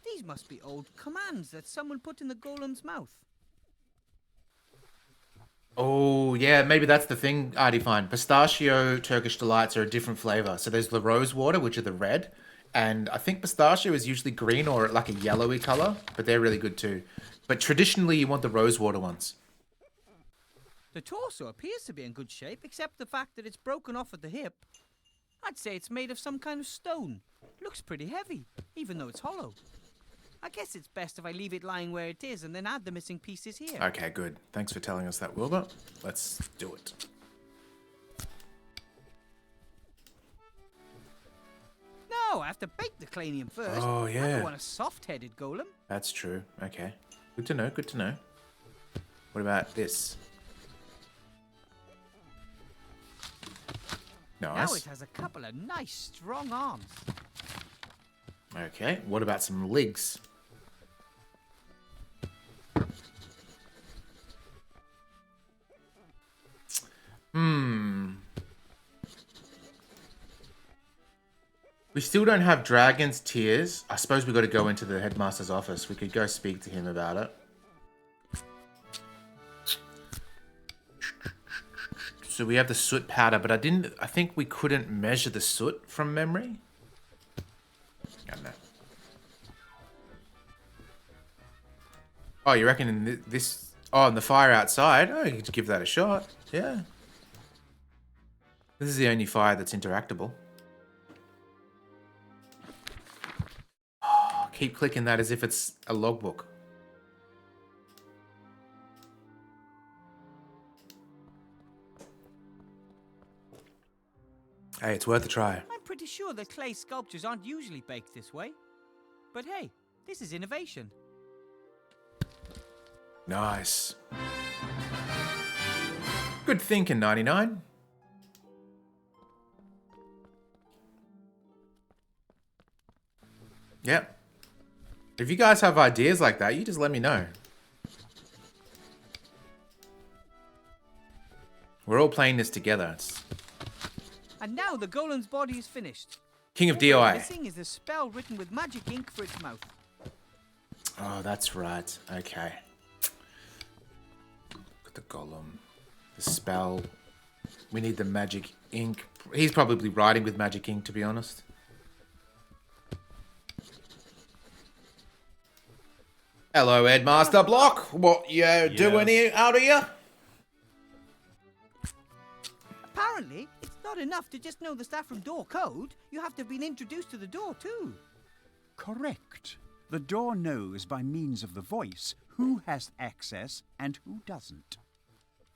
These must be old commands that someone put in the golem's mouth. Oh, yeah, maybe that's the thing, Artie fine. Pistachio Turkish delights are a different flavor. So there's the rose water, which are the red. And I think pistachio is usually green or like a yellowy color, but they're really good too. But traditionally, you want the rose water ones. The torso appears to be in good shape, except the fact that it's broken off at the hip. I'd say it's made of some kind of stone. Looks pretty heavy, even though it's hollow. I guess it's best if I leave it lying where it is and then add the missing pieces here. Okay, good. Thanks for telling us that, Wilbur. Let's do it. No, I have to bake the clanium first. Oh, I yeah. don't want a soft-headed golem. That's true. Okay. Good to know, good to know. What about this? Now Nice. it has a couple of nice, strong arms. Okay, what about some legs? We still don't have Dragon's Tears. I suppose we got to go into the headmaster's office. We could go speak to him about it. So we have the soot powder, but I think we couldn't measure the soot from memory. I don't know. Oh, you reckon in this... Oh, and the fire outside? Oh, you could give that a shot. Yeah. This is the only fire that's interactable. Oh, keep clicking that as if it's a logbook. Hey, it's worth a try. I'm pretty sure that clay sculptures aren't usually baked this way. But hey, this is innovation. Nice. Good thinking, 99. Yep. If you guys have ideas like that, you just let me know. We're all playing this together. And now the golem's body is finished. King of All DIY. missing is the spell written with magic ink for its mouth. Oh, that's right. Okay. Look at the golem. The spell. We need the magic ink. He's probably writing with magic ink, to be honest. Hello, Headmaster Block. What you doing here out here? Apparently, it's not enough to just know the staff room door code. You have to have been introduced to the door too. Correct. The door knows by means of the voice who has access and who doesn't.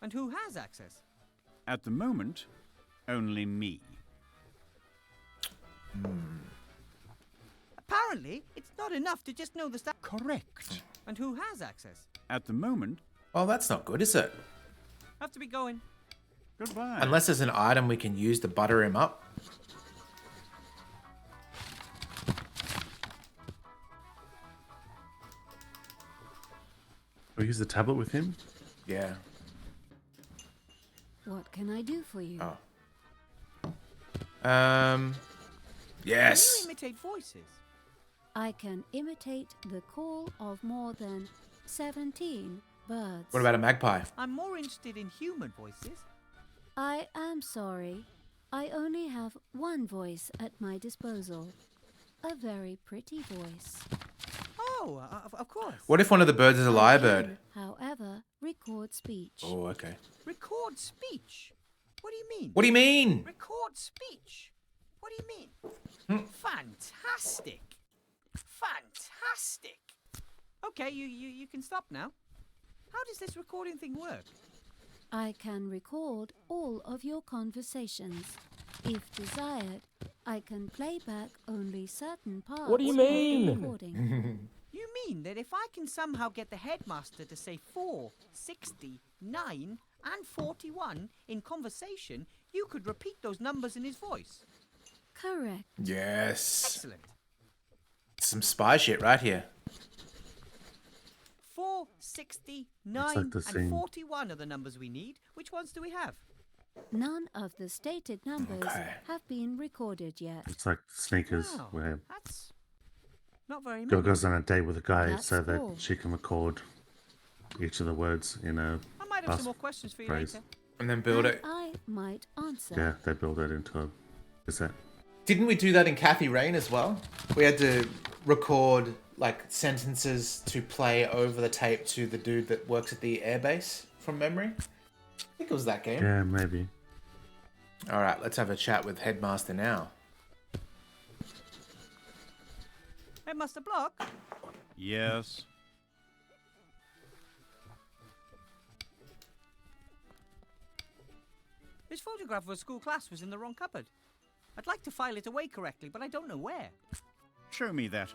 And who has access? At the moment, only me. Apparently, it's not enough to just know the staff. Correct. And who has access? At the moment. Well, that's not good, is it? Have to be going. Goodbye. Unless there's an item we can use to butter him up. We use the tablet with him? Yeah. What can I do for you? Yes. Can you imitate voices? I can imitate the call of more than 17 birds. What about a magpie? I'm more interested in human voices. I am sorry. I only have one voice at my disposal. A very pretty voice. Oh, of course. What if one of the birds is a lyrebird? However, record speech. Oh, okay. Record speech? What do you mean? What do you mean? Record speech? What do you mean? Fantastic. Fantastic. Okay, you can stop now. How does this recording thing work? I can record all of your conversations. If desired, I can play back only certain parts. What do you mean? Of the recording. You mean that if I can somehow get the headmaster to say 4, 60, 9, and 41 in conversation, you could repeat those numbers in his voice? Correct. Yes. Excellent. Some spy shit right here. 4, 60, 9, like the and scene. 41 are the numbers we need. Which ones do we have? None of the stated numbers have been recorded yet. It's like sneakers Wow, where that's not very girl many. goes on a date with a guy That's so that cool. she can record each of the words in a I might have some more questions for you phrase. later. And then build And it. I might answer. Yeah, they build it into a cassette. Didn't we do that in Kathy Rain as well? We had to record like sentences to play over the tape to the dude that works at the airbase from memory. I think it was that game. Yeah, maybe. All right, let's have a chat with Headmaster now. Headmaster Block? Yes. This photograph of a school class was in the wrong cupboard. I'd like to file it away correctly, but I don't know where. Show me that.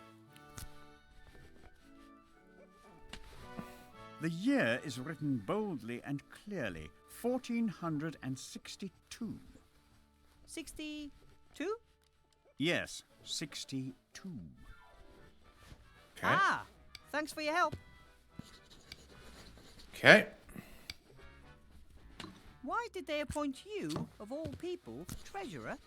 The year is written boldly and clearly. 1462. 62? Yes, 62. Okay. Ah, thanks for your help. Okay. Why did they appoint you, of all people, treasurer?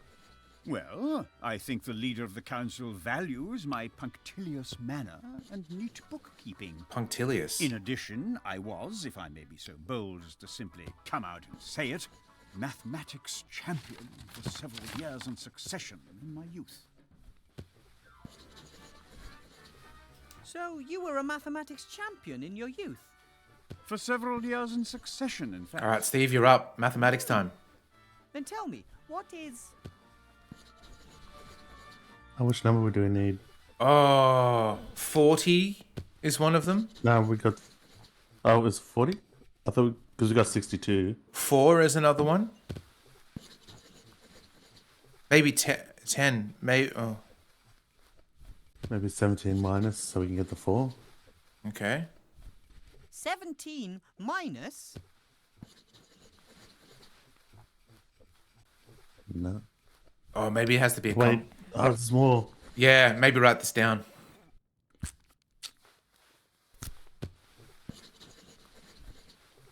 Well, I think the leader of the council values my punctilious manner and neat bookkeeping. Punctilious. In addition, I was, if I may be so bold as to simply come out and say it, mathematics champion for several years in succession in my youth. So you were a mathematics champion in your youth? For several years in succession, in fact. All right, Steve, you're up. Mathematics time. Then tell me, what is... How much number do we need? Oh, 40 is one of them. No, we got... Oh, it was 40? I thought... Because we got 62. 4 is another one. Maybe 10. Maybe... Oh, Maybe 17 minus, so we can get the 4. okay. 17 minus... No. Oh, maybe it has to be a... Wait, oh, it's more. Yeah, maybe write this down.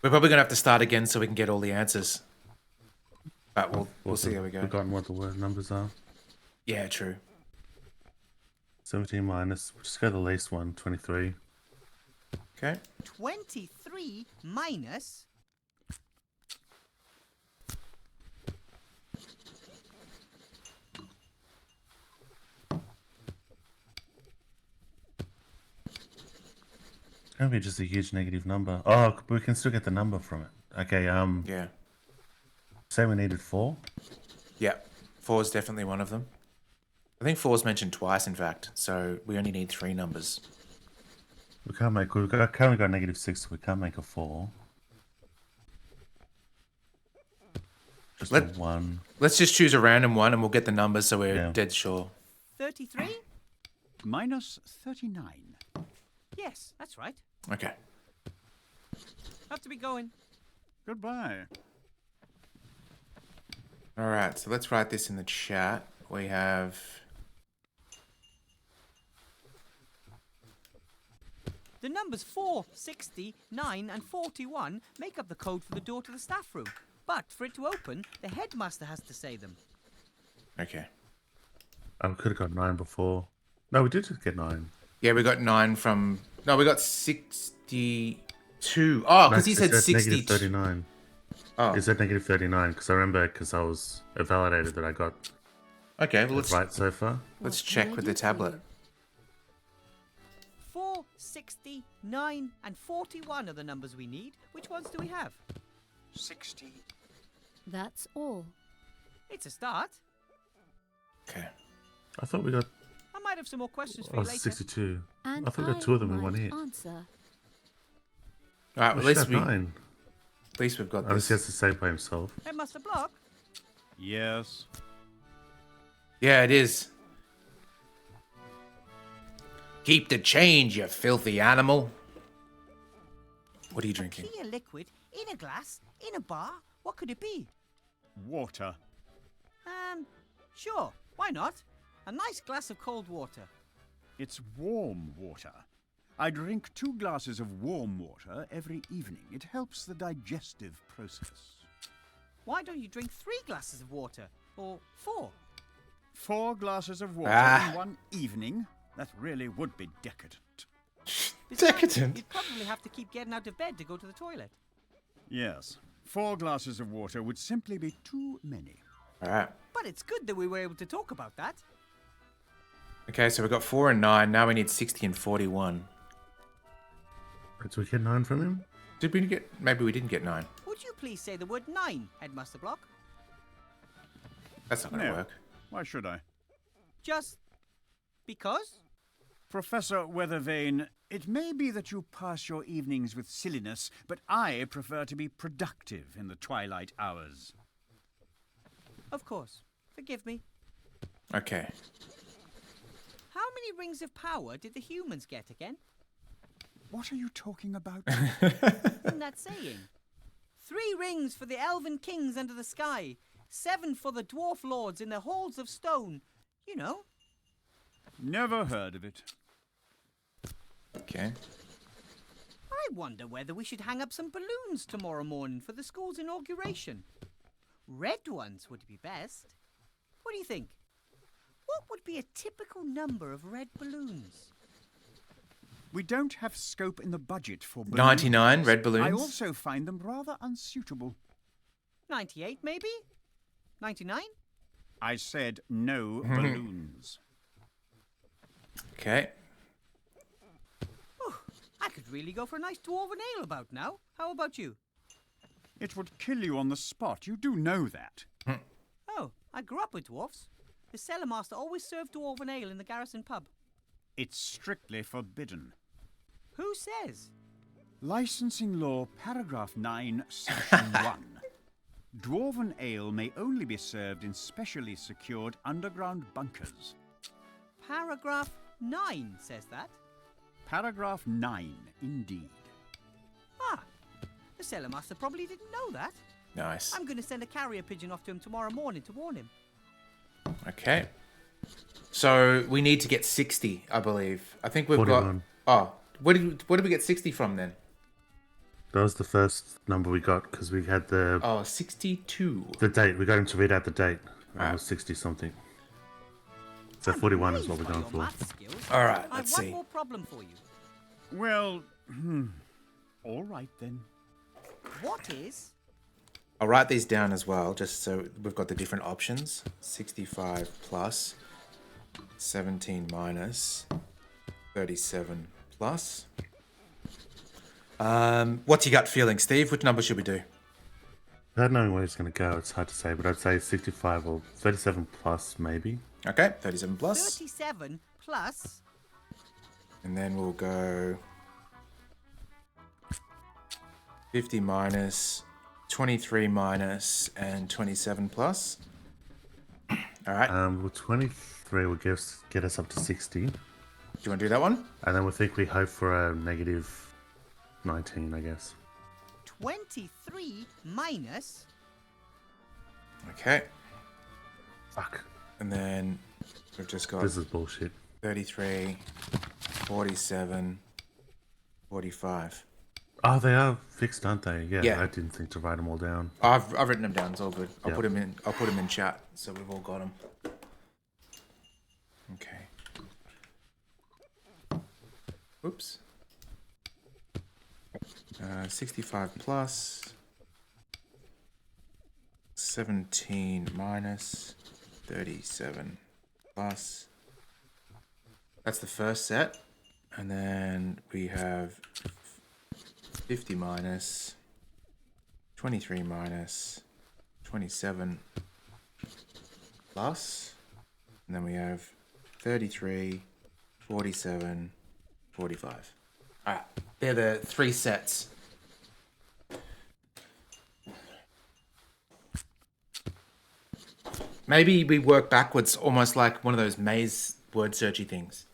We're probably going to have to start again so we can get all the answers. But we'll see how we go. Forgotten what the word numbers are. Yeah, true. 17 minus. We'll just go to the least one, 23. Okay. 23 minus... It's going to be just a huge negative number. Oh, but we can still get the number from it. Okay, Yeah. say we needed 4. Yeah. 4 is definitely one of them. I think 4 is mentioned twice, in fact. So we only need 3 numbers. We can't make... We've currently got negative 6, so we can't make a 4. Just a 1. Let's just choose a random one and we'll get the numbers so we're Yeah. dead sure. 33? Minus 39. Yes, that's right. Okay. Have to be going. Goodbye. All right, so let's write this in the chat. We have... The numbers 4, 60, 9 and 41 make up the code for the door to the staff room. But for it to open, the headmaster has to say them. Okay. Oh, we could have got 9 before. No, we did just get 9. Yeah, we got 9 from... No, we got 62. Oh, because he said Negative 60. 39. Oh. It said negative 39 because I remember because I was validated that I got Okay, well, let's... right so far. Let's check with the tablet. 4, 60, 9 and 41 are the numbers we need. Which ones do we have? 60. That's all. It's a start. Okay. I thought we got... I might have some more questions for Oh, you later. 62. And I thought we got 2 of them in one might hit. answer. All right, well, We at should least have we... 9. At least we've got Unless this. he has to say by himself. Headmaster Block? Yes. Yeah, it is. Keep the change, you filthy animal. What are you drinking? Clear liquid in a glass in a bar. What could it be? Water. Sure. Why not? A nice glass of cold water. It's warm water. I drink 2 glasses of warm water every evening. It helps the digestive process. Why don't you drink 3 glasses of water? Or 4? 4 glasses of water in one evening? That really would be decadent. Decadent? You'd probably have to keep getting out of bed to go to the toilet. Yes. 4 glasses of water would simply be too many. All right. But it's good that we were able to talk about that. Okay, so we've got 4 and 9. Now we need 60 and 41. Did we get 9 from him? Did we get... Maybe we didn't get 9. Would you please say the word 9, Headmaster Block? That's not going to work. Why should I? Just... because? Professor Weathervane, it may be that you pass your evenings with silliness, but I prefer to be productive in the twilight hours. Of course. Forgive me. Okay. How many rings of power did the humans get again? What are you talking about? Isn't that saying? 3 rings for the elven kings under the sky. 7 for the dwarf lords in their halls of stone. You know. Never heard of it. Okay. I wonder whether we should hang up some balloons tomorrow morning for the school's inauguration. Red ones would be best. What do you think? What would be a typical number of red balloons? We don't have scope in the budget for balloons. 99 red balloons. I also find them rather unsuitable. 98 maybe? 99? I said no balloons. Okay. I could really go for a nice dwarven ale about now. How about you? It would kill you on the spot. You do know that. Oh, I grew up with dwarfs. The cellar master always served dwarven ale in the garrison pub. It's strictly forbidden. Who says? Licensing Law, Paragraph 9, Section 1. Dwarven ale may only be served in specially secured underground bunkers. Paragraph 9 says that. Paragraph 9, indeed. Ah, the cellar master probably didn't know that. Nice. I'm going to send a carrier pigeon off to him tomorrow morning to warn him. Okay. So we need to get 60, I believe. I think we've 41. got... Oh, where did we get 60 from then? That was the first number we got because we had the... Oh, 62. The date. We got him to read out the date. Right. It was 60-something. So 41 is what we're going for. All right, I let's have see. one more problem for you. Well, all right then. What is... I'll write these down as well, just so we've got the different options. 65 plus, 17 minus, 37 plus. What's your gut feeling, Steve? Which number should we do? Without knowing where it's going to go, it's hard to say, but I'd say 65 or 37 plus, maybe. Okay, 37 plus. 37 plus... And then we'll go 50 minus, 23 minus, and 27 plus. All right. Well, 23 will get us up to 60. Do you want to do that one? And then we think we hope for a negative 19, I guess. 23 minus... Okay. Fuck. And then we've just got... This is bullshit. 33, 47, 45. Oh, they are fixed, aren't they? Yeah, Yeah. I didn't think to write them all down. I've written them down. It's all good. I'll Yeah. put them in chat so we've all got them. Okay. Oops. 65 plus, 17 minus, 37 plus. That's the first set. And then we have 50 minus, 23 minus, 27 plus. And then we have 33, 47, 45. Alright, they're the three sets. Maybe we work backwards, almost like one of those maze word searchy things.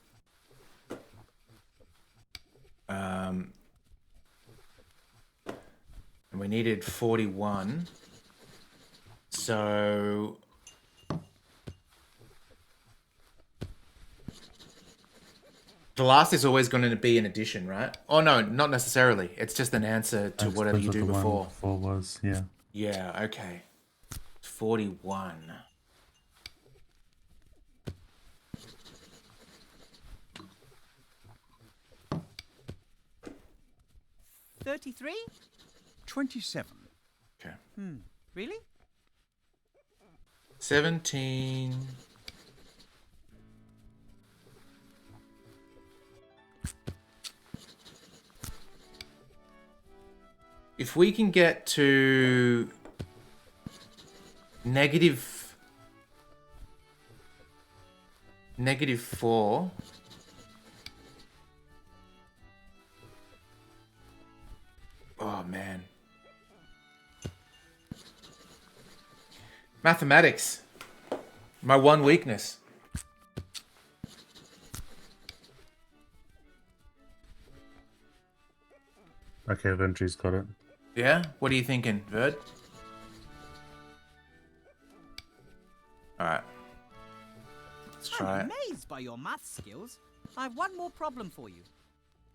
And we needed 41. So... the last is always going to be an addition, right? Oh, no, not necessarily. It's just an answer to whatever you do before. Before was, yeah. Yeah, okay. 41. $33? 27. Okay. Really? 17. If we can get to negative 4. Oh, man. Mathematics. My one weakness. Okay, Ventry's got it. Yeah? What are you thinking, Verd? All right. Let's try I'm it. amazed by your math skills. I have one more problem for you.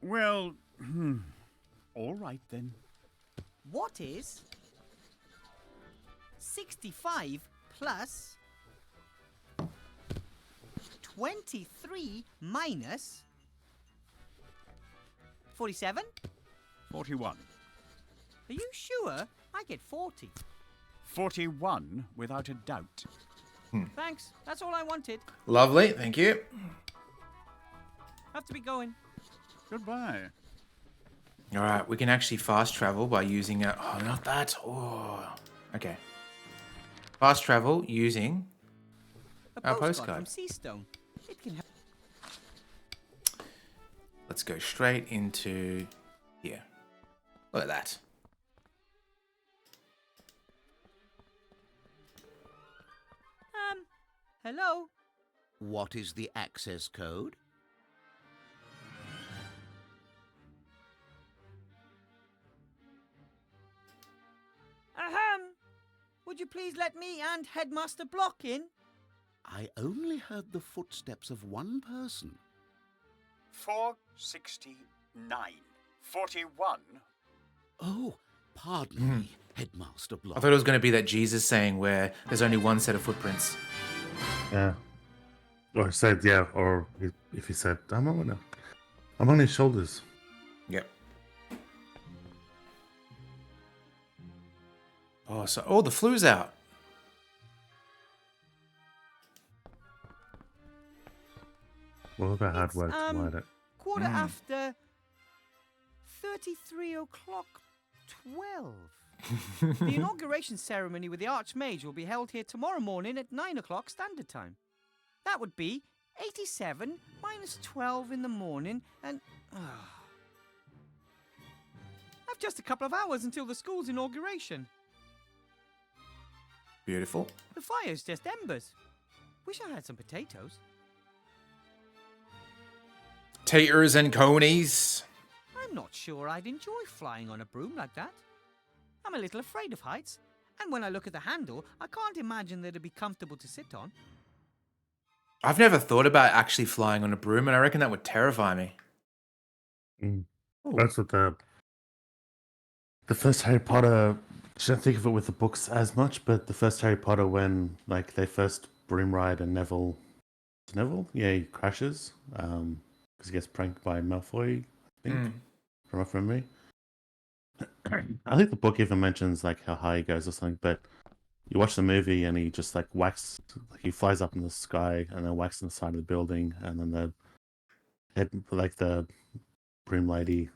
Well, all right then. What is 65 plus 23 minus 47? 41. Are you sure? I get 40. 41, without a doubt. Thanks. That's all I wanted. Lovely. Thank you. Have to be going. Goodbye. All right. We can actually fast travel by using a... Oh, not that. Oh. Okay. Fast travel using A our postcard from postcard. Seastone. It can help. Let's go straight into here. Look at that. Hello? What is the access code? Ahem. Would you please let me and Headmaster Block in? I only heard the footsteps of one person. 469. 41. Oh, pardon me, Headmaster I Block. thought it was going to be that Jesus saying where there's only one set of footprints. Yeah. Or said, yeah, or if he said, I'm on his shoulders. Yep. Oh, so the flu's out. What about hard It's, work to light it? Quarter after 33 o'clock 12. The inauguration ceremony with the Archmage will be held here tomorrow morning at 9 o'clock standard time. That would be 87 minus 12 in the morning and... I've just a couple of hours until the school's inauguration. Beautiful. The fire's just embers. Wish I had some potatoes. Taters and conies. I'm not sure I'd enjoy flying on a broom like that. I'm a little afraid of heights, and when I look at the handle, I can't imagine that it'd be comfortable to sit on. I've never thought about actually flying on a broom, and I reckon that would terrify me. That's what the first Harry Potter. I don't think of it with the books as much, but the first Harry Potter, when like they first broom ride and Neville, he crashes because he gets pranked by Malfoy, I think, from my memory. I think the book even mentions like how high he goes or something, but you watch the movie and he just like whacks, like he flies up in the sky and then whacks on the side of the building, and then the broom lady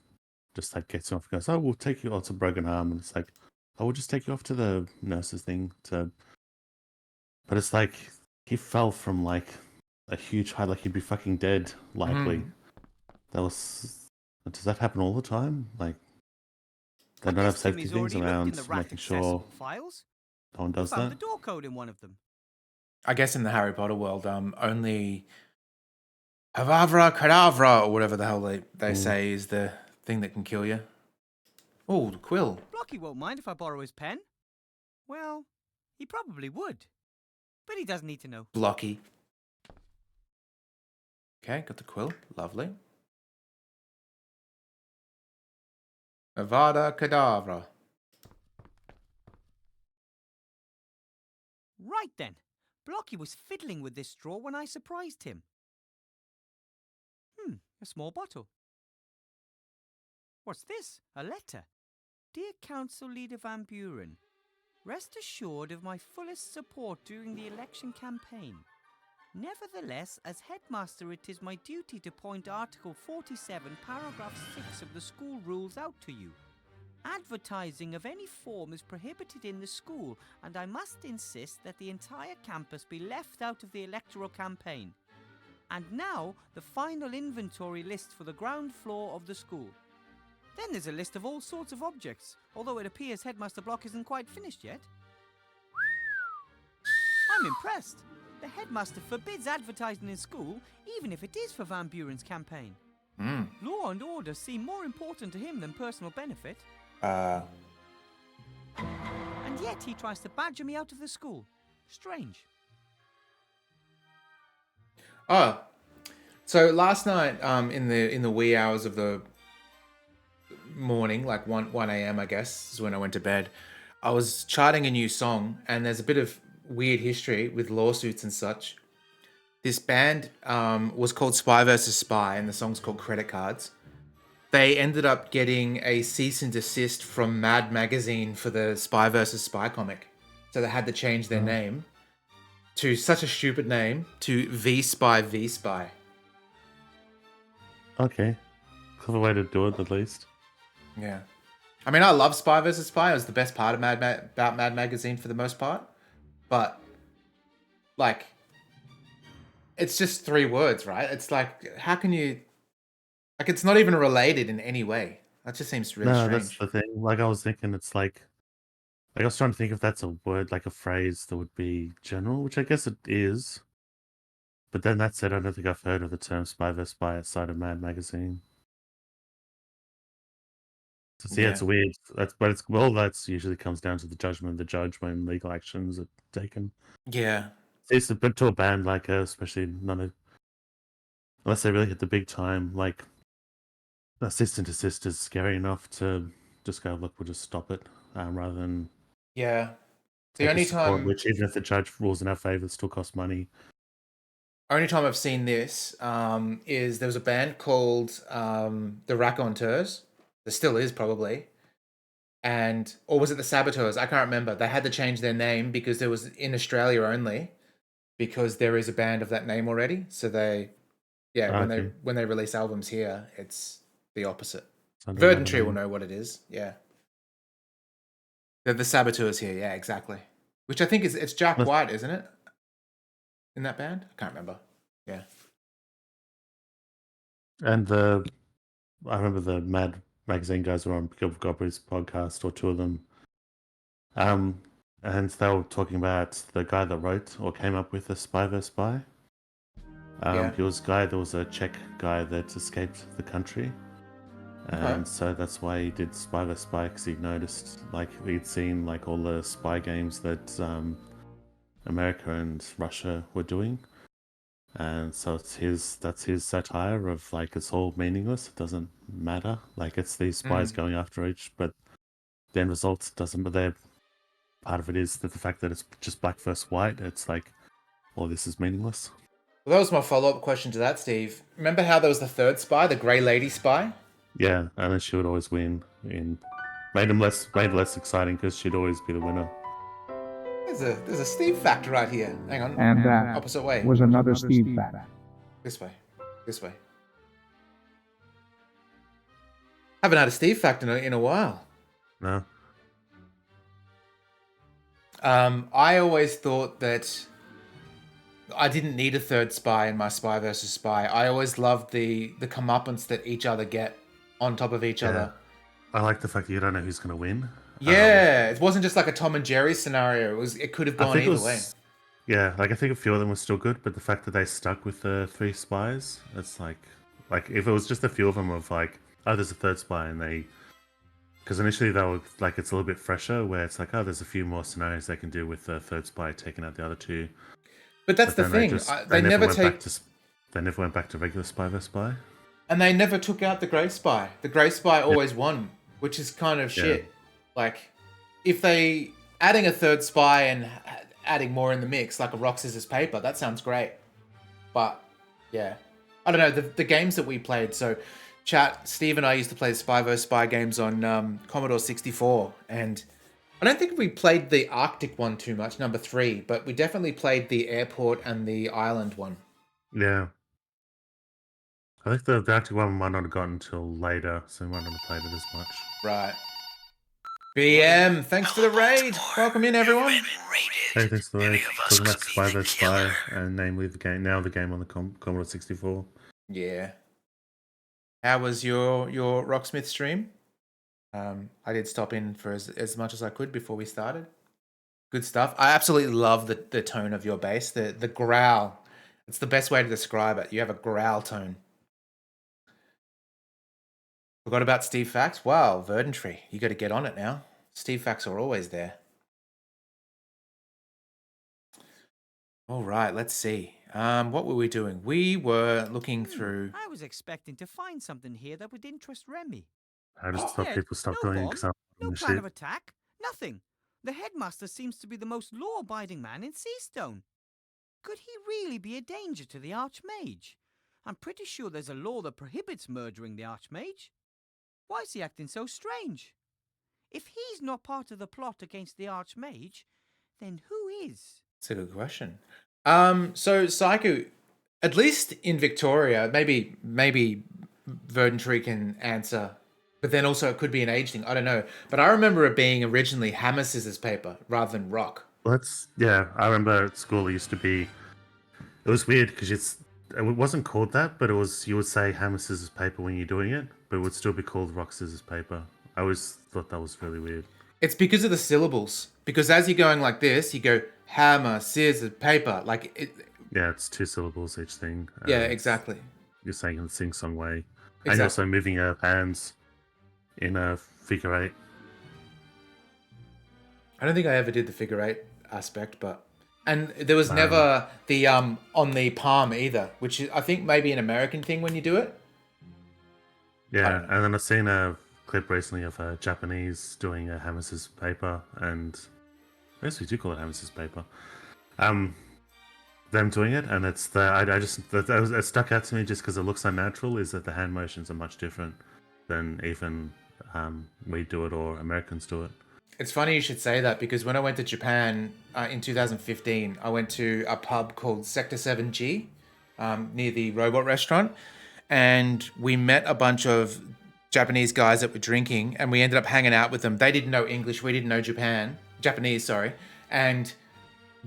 just like gets him off and goes, "Oh, we'll take you." Oh, it's a broken arm, and it's like, "Oh, we'll just take you off to the nurses thing." But it's like he fell from like a huge height, like he'd be fucking dead, likely. Does that happen all the time? Like, they don't have safety things around making sure files. no one does Found that? the door code in one of them. I guess in the Harry Potter world, only Avavra Kedavra, or whatever the hell they say, is the thing that can kill you. Oh, the quill. Blocky won't mind if I borrow his pen. Well, he probably would. But he doesn't need to know. Blocky. Okay, got the quill. Lovely. Avada Kedavra. Right then. Blocky was fiddling with this straw when I surprised him. A small bottle. What's this? A letter. Dear Council Leader Van Buren, rest assured of my fullest support during the election campaign. Nevertheless, as headmaster, it is my duty to point Article 47, Paragraph 6 of the school rules out to you. Advertising of any form is prohibited in the school, and I must insist that the entire campus be left out of the electoral campaign. And now, the final inventory list for the ground floor of the school. Then there's a list of all sorts of objects, although it appears Headmaster Block isn't quite finished yet. I'm impressed. The headmaster forbids advertising in school, even if it is for Van Buren's campaign. Law and order seem more important to him than personal benefit. And yet he tries to badger me out of the school. Strange. Oh, so last night, in the wee hours of the morning, like 1 a.m. I guess is when I went to bed. I was charting a new song, and there's a bit of weird history with lawsuits and such. This band was called Spy versus Spy, and the song's called Credit Cards. They ended up getting a cease and desist from Mad Magazine for the Spy versus Spy comic, so they had to change their name to such a stupid name to V Spy V Spy. Okay. Clever way to do it, at least. Yeah. I mean, I love Spy vs. Spy. It was the best part of about Mad Magazine for the most part. But, like, it's just 3 words, right? It's like, how can you... Like, it's not even related in any way. That just seems really No, strange. that's the thing. Like, I was thinking it's like I was trying to think if that's a word, like a phrase that would be general, which I guess it is. But then that said, I don't think I've heard of the term Spy vs. Spy outside of Mad Magazine. So see, Yeah. it's weird. That's usually comes down to the judgment of the judge when legal actions are taken. Yeah. It's but to a band like us, especially unless they really hit the big time, like cease and desist is scary enough to just go, look, we'll just stop it, rather than Yeah. The take only us to court, time... which even if the judge rules in our favor, still costs money. Only time I've seen this is there was a band called the Raconteurs. There still is, probably. Or was it the Saboteurs? I can't remember. They had to change their name because there was in Australia only, because there is a band of that name already. So Okay. when they release albums here, it's the opposite. It's under Verdant another Tree will name. know what it is. Yeah, they're the Saboteurs here. Yeah, exactly. Which I think it's Jack Let's- White, isn't it? In that band, I can't remember. Yeah. And I remember the Mad Magazine guys were on Gobber's podcast, or 2 of them. And they were talking about the guy that wrote or came up with the Spy vs. Spy. Yeah. He was there was a Czech guy that escaped the country. And so that's why he did Spy vs. Spy, because he noticed, like, he'd seen like all the spy games that America and Russia were doing. And so that's his satire of, like, it's all meaningless, it doesn't matter. Like, it's these spies going after each, but the end result doesn't. But they're part of it is that the fact that it's just black versus white. It's like, well, this is meaningless. Well, that was my follow-up question to that, Steve. Remember how there was the third spy, the Grey Lady spy? Yeah, and then she would always win. Made it less exciting because she'd always be the winner. There's a Steve fact right here. Hang on. And that Opposite way. was another Steve fact. This way. This way. Haven't had a Steve fact in a while. No. I always thought that I didn't need a third spy in my Spy versus Spy. I always loved the comeuppance that each other get on top of each other. I like the fact that you don't know who's going to win. Yeah, it wasn't just like a Tom and Jerry scenario. It could have gone either way. Yeah, like I think a few of them were still good, but the fact that they stuck with the 3 spies, it's like if it was just a few of them of like, oh, there's a third spy, and because initially they were like, it's a little bit fresher, where it's like, oh, there's a few more scenarios they can do with the third spy taking out the other 2. But that's the thing. They never went back to regular Spy vs. Spy. And they never took out the Grey Spy. The Grey Spy always won, which is kind of shit. Like, if they adding a third spy and adding more in the mix, like a rock, scissors, paper, that sounds great. But yeah, I don't know, the games that we played. So, Steve and I used to play Spy vs. Spy games on Commodore 64, and I don't think we played the Arctic one too much, number 3, but we definitely played the airport and the island one. Yeah. I think the Arctic one might not have gotten until later, so we might not have played it as much. Right. BM, thanks for the raid. Welcome in, everyone. Hey, thanks for the raid. Talking about Spy vs. Spy, and namely the game on the Commodore 64. Yeah. How was your Rocksmith stream? I did stop in for as much as I could before we started. Good stuff. I absolutely love the tone of your bass, the growl. It's the best way to describe it. You have a growl tone. Forgot about Steve Facts? Wow, Verdant Tree. You got to get on it now. Steve Facts are always there. All right, let's see. What were we doing? We were looking through. I was expecting to find something here that would interest Remy. I just thought Instead, people stopped no doing it bomb, because I'm no the plan shit. of attack, nothing. The headmaster seems to be the most law-abiding man in Seastone. Could he really be a danger to the Archmage? I'm pretty sure there's a law that prohibits murdering the Archmage. Why is he acting so strange? If he's not part of the plot against the Archmage, then who is? That's a good question. So Psycho, at least in Victoria, maybe Verdantry can answer, but then also it could be an age thing. I don't know. But I remember it being originally hammer scissors paper rather than rock. Well, I remember at school it used to be. It was weird because it wasn't called that, but you would say hammer scissors paper when you're doing it, but it would still be called rock scissors paper. I always thought that was really weird. It's because of the syllables. Because as you're going like this, you go hammer, scissors, paper. Like it. Yeah, it's 2 syllables each thing. Yeah, exactly. You're saying in the sing-song way. Exactly. And you're also moving your hands in a figure 8. I don't think I ever did the figure 8 aspect, but... And there was never the on the palm either, which is, I think, maybe an American thing when you do it. Yeah, and then I've seen a clip recently of a Japanese doing a hammer scissors paper, and I guess we do call it hammer scissors paper. Them doing it, and it's it stuck out to me just because it looks unnatural. Is that the hand motions are much different than even we do it or Americans do it. It's funny you should say that because when I went to Japan in 2015, I went to a pub called Sector 7G near the robot restaurant, and we met a bunch of Japanese guys that were drinking, and we ended up hanging out with them. They didn't know English, we didn't know Japanese, sorry, and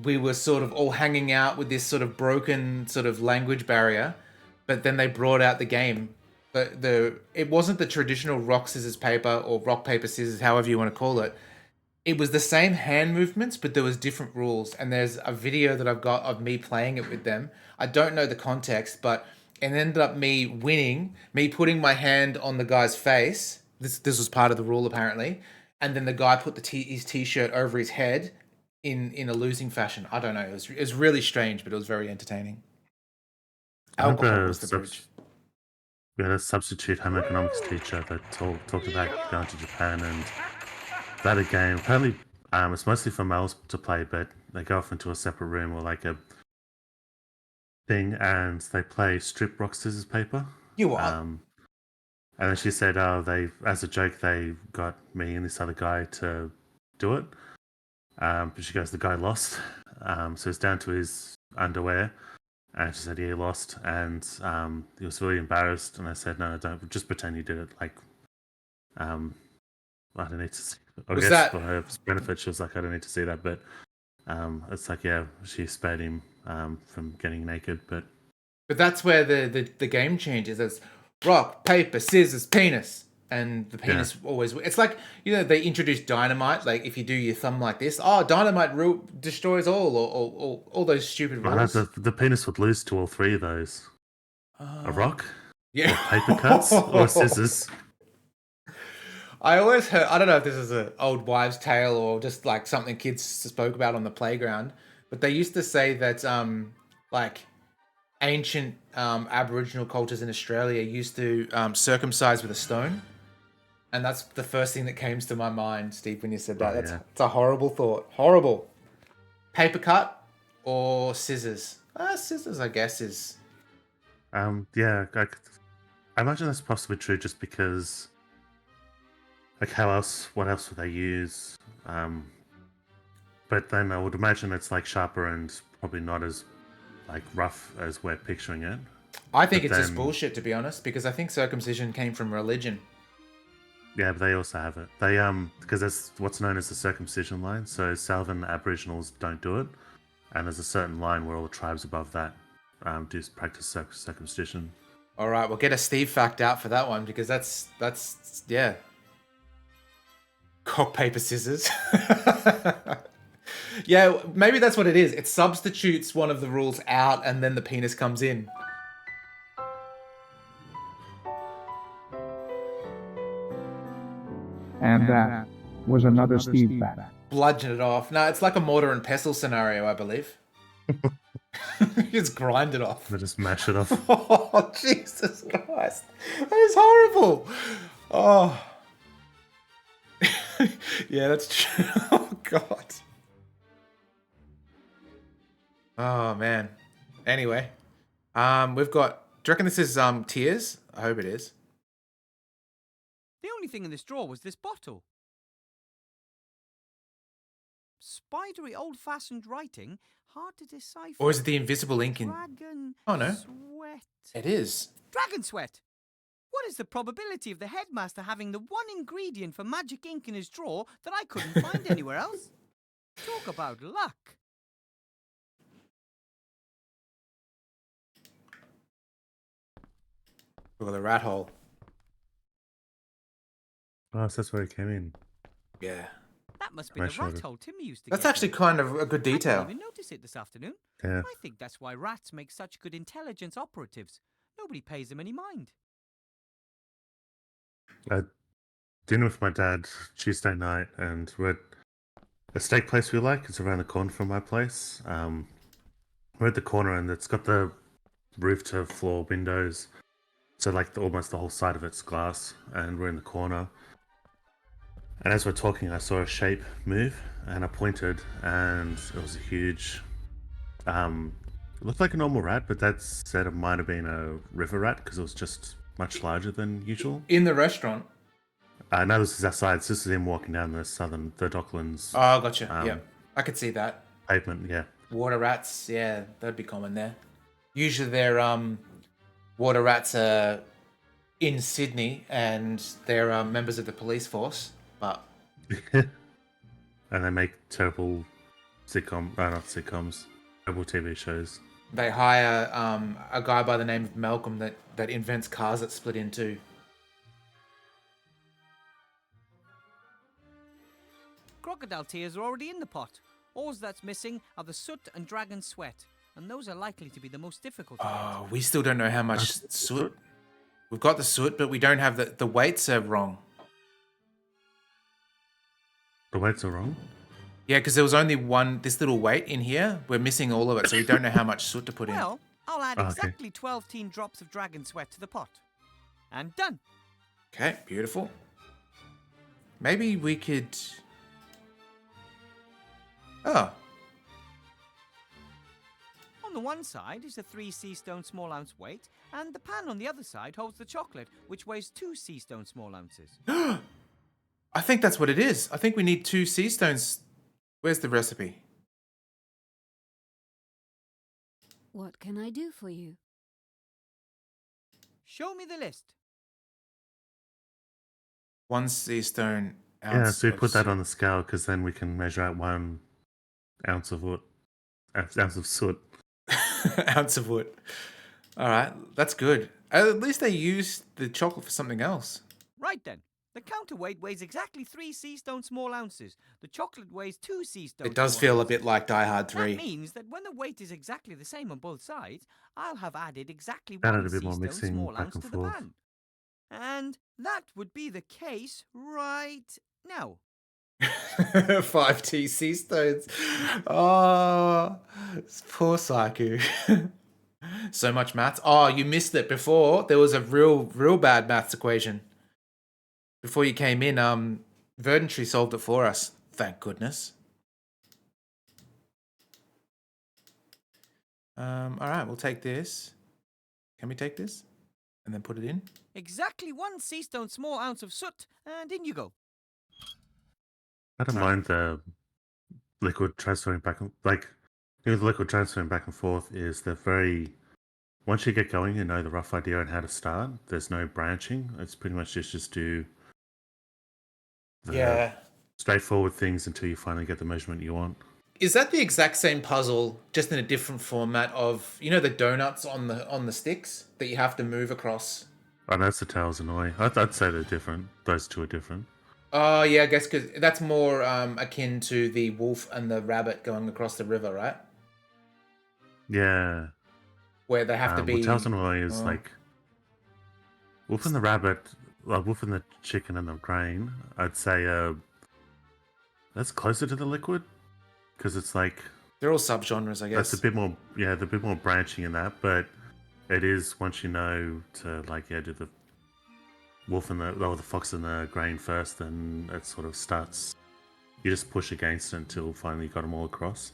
we were sort of all hanging out with this sort of broken sort of language barrier, but then they brought out the game. But it wasn't the traditional rock, scissors, paper, or rock, paper, scissors, however you want to call it. It was the same hand movements, but there was different rules. And there's a video that I've got of me playing it with them. I don't know the context, but it ended up me winning, me putting my hand on the guy's face. This was part of the rule, apparently. And then the guy put his t-shirt over his head in a losing fashion. I don't know. It was really strange, but it was very entertaining. Alcohol was the bridge. We had a substitute home economics teacher that talked about going to Japan, and that again, apparently it's mostly for males to play, but they go off into a separate room or like a thing, and they play strip rock scissors paper. You are. And then she said, they, as a joke, they got me and this other guy to do it. But she goes, the guy lost. So it's down to his underwear. And she said, yeah, he lost. And he was really embarrassed. And I said, no, don't. Just pretend you did it. Like, I don't need to see. I guess for her benefit, she was like, I don't need to see that. But it's like, yeah, she spared him from getting naked. But that's where the game changes. It's rock, paper, scissors, penis. And the penis always... It's like, they introduced dynamite. Like, if you do your thumb like this, dynamite destroys all, or all those stupid rules. The penis would lose to all 3 of those. A rock? Yeah. Or paper cuts? Or scissors? I always heard... I don't know if this is an old wives' tale or just, like, something kids spoke about on the playground, but they used to say that, like, ancient Aboriginal cultures in Australia used to circumcise with a stone. And that's the first thing that came to my mind, Steve, when you said that. It's a horrible thought. Horrible. Paper cut or scissors? Scissors, I guess, is... Yeah, I imagine that's possibly true just because... Like, what else would they use? But then I would imagine it's, like, sharper and probably not as, like, rough as we're picturing it. I think it's just bullshit, to be honest, because I think circumcision came from religion. Yeah, but they also have it. They because that's what's known as the circumcision line. So Salvan Aboriginals don't do it, and there's a certain line where all the tribes above that do practice circumcision. All right, we'll get a Steve fact out for that one because that's yeah. Cock, paper, scissors. Yeah, maybe that's what it is. It substitutes one of the rules out, and then the penis comes in. And that was another Steve fact. Bludgeon it off. No, it's like a mortar and pestle scenario, I believe. Just grind it off. They just mash it off. Oh, Jesus Christ. That is horrible. Oh. Yeah, that's true. Oh, God. Oh, man. Anyway. We've got... Do you reckon this is tears? I hope it is. The only thing in this drawer was this bottle. Spidery old-fashioned writing, hard to decipher. Or is it the invisible ink in... Dragon Oh, no. sweat. It is. Dragon sweat! What is the probability of the headmaster having the one ingredient for magic ink in his drawer that I couldn't find anywhere else? Talk about luck. Look at the rat hole. Oh, so that's where he came in. Yeah. That must be My the shoulder. rat hole Timmy used to That's get actually in. kind of a good I detail. didn't even notice it this afternoon. Yeah. I think that's why rats make such good intelligence operatives. Nobody pays them any mind. I dinner with my dad Tuesday night, and we're at a steak place we like. It's around the corner from my place. We're at the corner, and it's got the roof to floor windows, so like almost the whole side of it's glass. And we're in the corner. And as we're talking, I saw a shape move, and I pointed, and it was a huge. It looked like a normal rat, but that said it might have been a river rat because it was just much larger than usual. In the restaurant? No, this is outside. This is him walking down the Docklands. Oh, gotcha. Yeah. I could see that. Pavement, yeah. Water rats, yeah, that'd be common there. Usually they're water rats are in Sydney and they're members of the police force, but And they make terrible not sitcoms, terrible TV shows. they hire a guy by the name of Malcolm that invents cars that split in two. Crocodile tears are already in the pot. All that's missing are the soot and dragon sweat, and those are likely to be the most difficult to Oh, we still don't know how much soot. We've got the soot, but we don't have the weights are wrong. The weights are wrong? Yeah, because there was only this little weight in here. We're missing all of it, so we don't know how much soot to put in. Well, I'll add Okay. exactly 12 teen drops of dragon sweat to the pot. And done. Okay, beautiful. Maybe we could... Oh, On the one side is the 3 sea stone small ounce weight, and the pan on the other side holds the chocolate, which weighs 2 sea stone small ounces. I think that's what it is. I think we need 2 sea stones. Where's the recipe? What can I do for you? Show me the list. 1 sea stone ounce. Yeah, so we of put that soot. on the scale because then we can measure out 1 ounce of wood, ounce of soot. Ounce of wood. All right, that's good. At least they used the chocolate for something else. Right then. The counterweight weighs exactly 3 sea stone small ounces. The chocolate weighs 2 sea stone. It does feel a bit like Die Hard 3. That means that when the weight is exactly the same on both sides, I'll have added exactly Added 1 a bit sea more stone mixing small back ounce and to the forth. pan. And that would be the case right now. 5 sea stones. Oh, poor Psycho. So much maths. Oh, you missed it before. There was a real bad maths equation. Before you came in, Verdantry solved it for us. Thank goodness. All right, we'll take this. Can we take this? And then put it in? Exactly 1 sea stone small ounce of soot, and in you go. I don't mind the liquid transferring back and the liquid transferring back and forth is the very once you get going, you know the rough idea on how to start. There's no branching. It's pretty much just do the straightforward things until you finally get the measurement you want. Is that the exact same puzzle, just in a different format of, you know, the donuts on the sticks that you have to move across? Oh, that's the tails and eye. I'd say they're different. Those two are different. Oh, yeah, I guess because that's more akin to the wolf and the rabbit going across the river, right? Yeah. Where they have to be... Well, tails and eye is like wolf and the rabbit, like wolf and the chicken and the grain. I'd say that's closer to the liquid because it's like They're all subgenres, I guess. That's a bit more, yeah, they're a bit more branching in that, but it is once you know to like do the wolf and the fox and the grain first, then it sort of starts. You just push against it until finally you got them all across.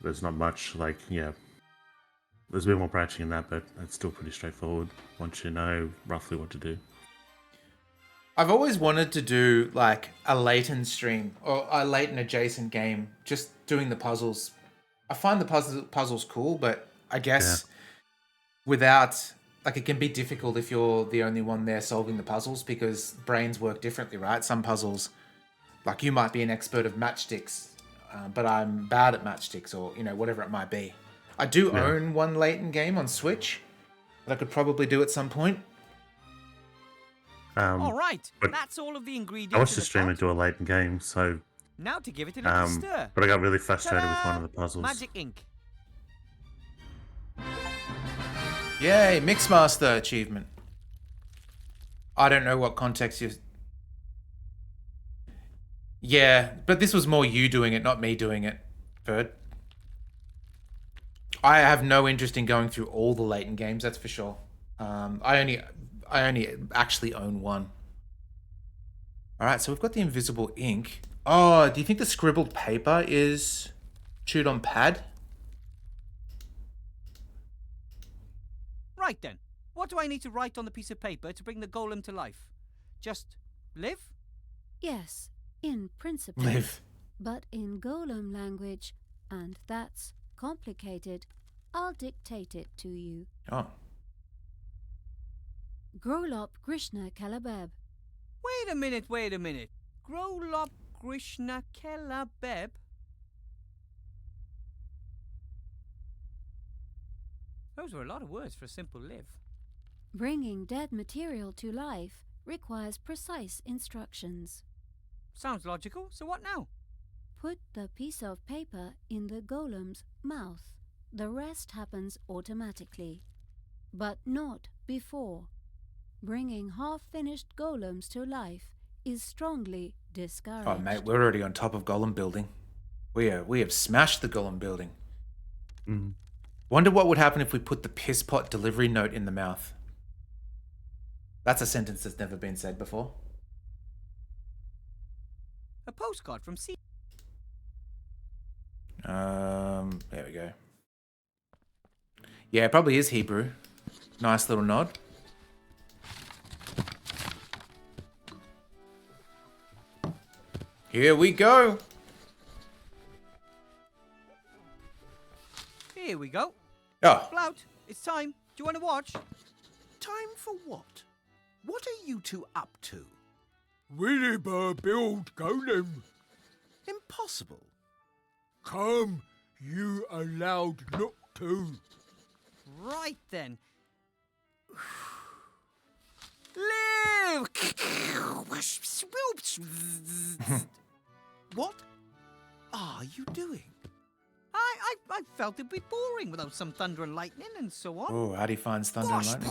There's not much there's a bit more branching in that, but it's still pretty straightforward once you know roughly what to do. I've always wanted to do like a Leighton stream or a Leighton adjacent game, just doing the puzzles. I find the puzzles cool, but I guess without, like, it can be difficult if you're the only one there solving the puzzles because brains work differently, right? Some puzzles, like you might be an expert of matchsticks, but I'm bad at matchsticks or, whatever it might be. I do own one Leighton game on Switch that I could probably do at some point. All right, that's all of the ingredients. I watched the streamer do a Leighton game, so now to give it a little stir. but I got really frustrated with one of the puzzles. Magic ink. Yay, Mixmaster achievement. I don't know what context you... Yeah, but this was more you doing it, not me doing it, Bird. I have no interest in going through all the Leighton games, that's for sure. I only actually own one. Alright, so we've got the invisible ink. Oh, do you think the scribbled paper is chewed on pad? Right then, what do I need to write on the piece of paper to bring the golem to life? Just live? Yes, in principle. Live. But in golem language, and that's complicated, I'll dictate it to you. Oh. Grolop Grishna Kalabeb. Wait a minute. Grolop Grishna Kalabeb? Those were a lot of words for a simple live. Bringing dead material to life requires precise instructions. Sounds logical, so what now? Put the piece of paper in the golem's mouth. The rest happens automatically. But not before. Bringing half-finished golems to life is strongly discouraged. Oh, mate, we're already on top of golem building. We have smashed the golem building. Wonder what would happen if we put the piss pot delivery note in the mouth. That's a sentence that's never been said before. A postcard from C. There we go. Yeah, it probably is Hebrew. Nice little nod. Here we go. Here we go. Oh. Blout, it's time. Do you want to watch? Time for what? What are you two up to? Williber build golem. Impossible. Come, you allowed not to. Right then. Live! What are you doing? I felt it'd be boring without some thunder and lightning and so on. Oh, how do you find thunder and lightning?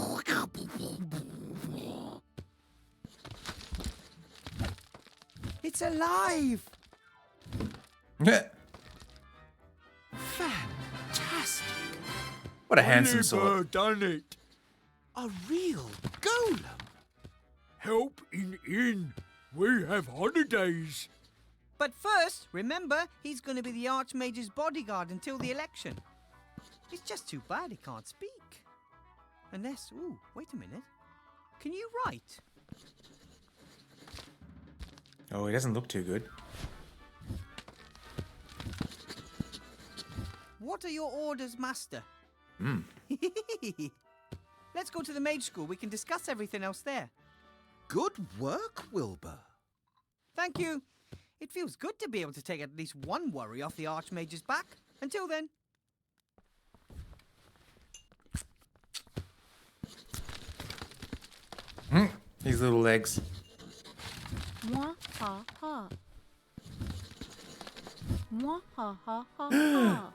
It's alive! Fantastic! What a handsome sword. Done it. A real golem. Help in inn. We have holidays. But first, remember, he's going to be the Archmage's bodyguard until the election. It's just too bad he can't speak. Unless, ooh, wait a minute. Can you write? Oh, he doesn't look too good. What are your orders, Master? Let's go to the mage school. We can discuss everything else there. Good work, Wilbur. Thank you. It feels good to be able to take at least one worry off the Archmage's back. Until then. His little legs. Mwah ha ha. Mwah ha ha ha ha.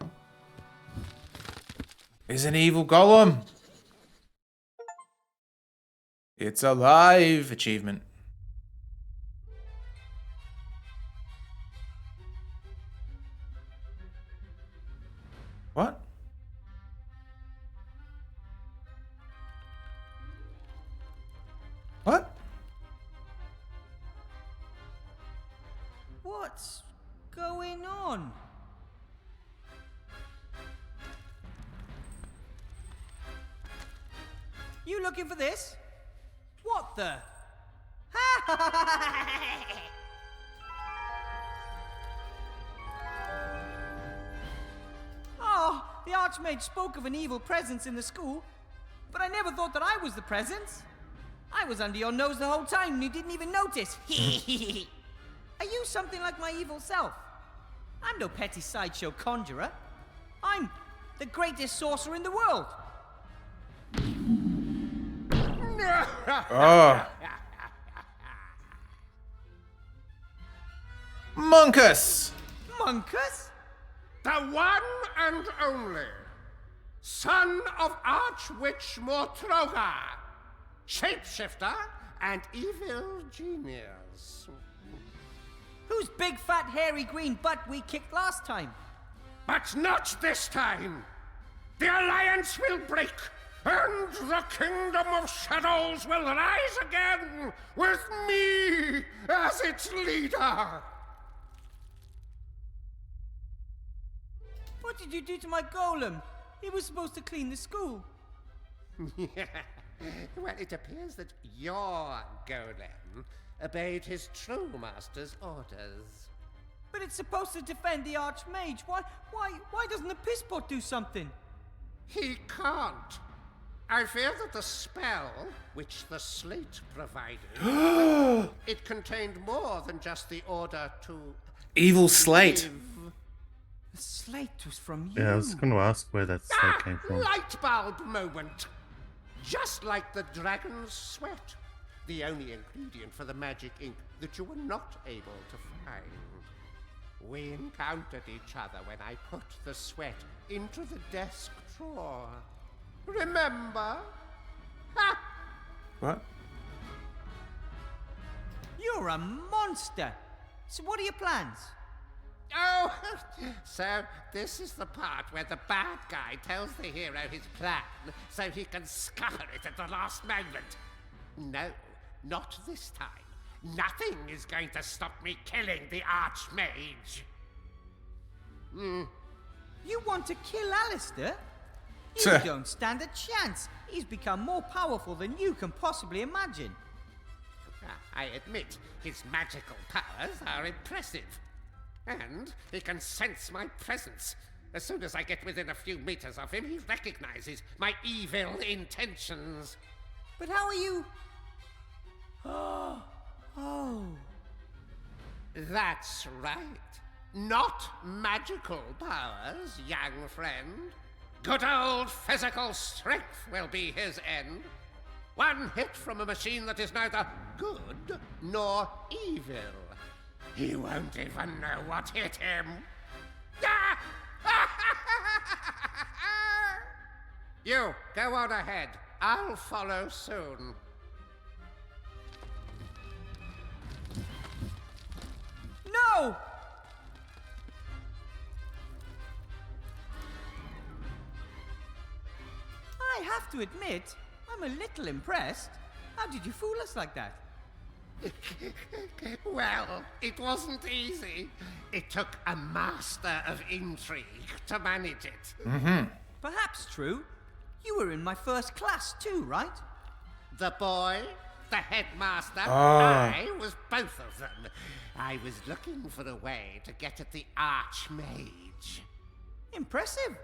Is an evil golem. It's alive. Achievement. What? What? What's going on? You looking for this? What the? Oh, the Archmage spoke of an evil presence in the school, but I never thought that I was the presence. I was under your nose the whole time and you didn't even notice. Are you something like my evil self? I'm no petty sideshow conjurer. I'm the greatest sorcerer in the world. Oh. Monkus! Monkus? The one and only son of Archwitch Mortroga, shapeshifter and evil genius. Whose big fat hairy green butt we kicked last time? But not this time. The alliance will break, and the kingdom of shadows will rise again with me as its leader. What did you do to my golem? He was supposed to clean the school. Well, it appears that your golem obeyed his true master's orders. But it's supposed to defend the Archmage. Why doesn't the pisspot do something? He can't. I fear that the spell, which the slate provided, it contained more than just the order to... Evil slate. The slate was from you. Yeah, I was going to ask where that slate came from. Light bulb moment. Just like the dragon's sweat. The only ingredient for the magic ink that you were not able to find. We encountered each other when I put the sweat into the desk drawer. Remember? Ha! What? You're a monster. So what are your plans? Oh, so this is the part where the bad guy tells the hero his plan so he can scupper it at the last moment. No, not this time. Nothing is going to stop me killing the Archmage. You want to kill Alistair? You don't stand a chance. He's become more powerful than you can possibly imagine. I admit, his magical powers are impressive. And he can sense my presence. As soon as I get within a few meters of him, he recognizes my evil intentions. But how are you... Oh. That's right. Not magical powers, young friend. Good old physical strength will be his end. One hit from a machine that is neither good nor evil. He won't even know what hit him. You, go on ahead. I'll follow soon. No! I have to admit, I'm a little impressed. How did you fool us like that? Well, it wasn't easy. It took a master of intrigue to manage it. Perhaps true. You were in my first class too, right? The boy, the headmaster, I was both of them. I was looking for a way to get at the Archmage. Impressive.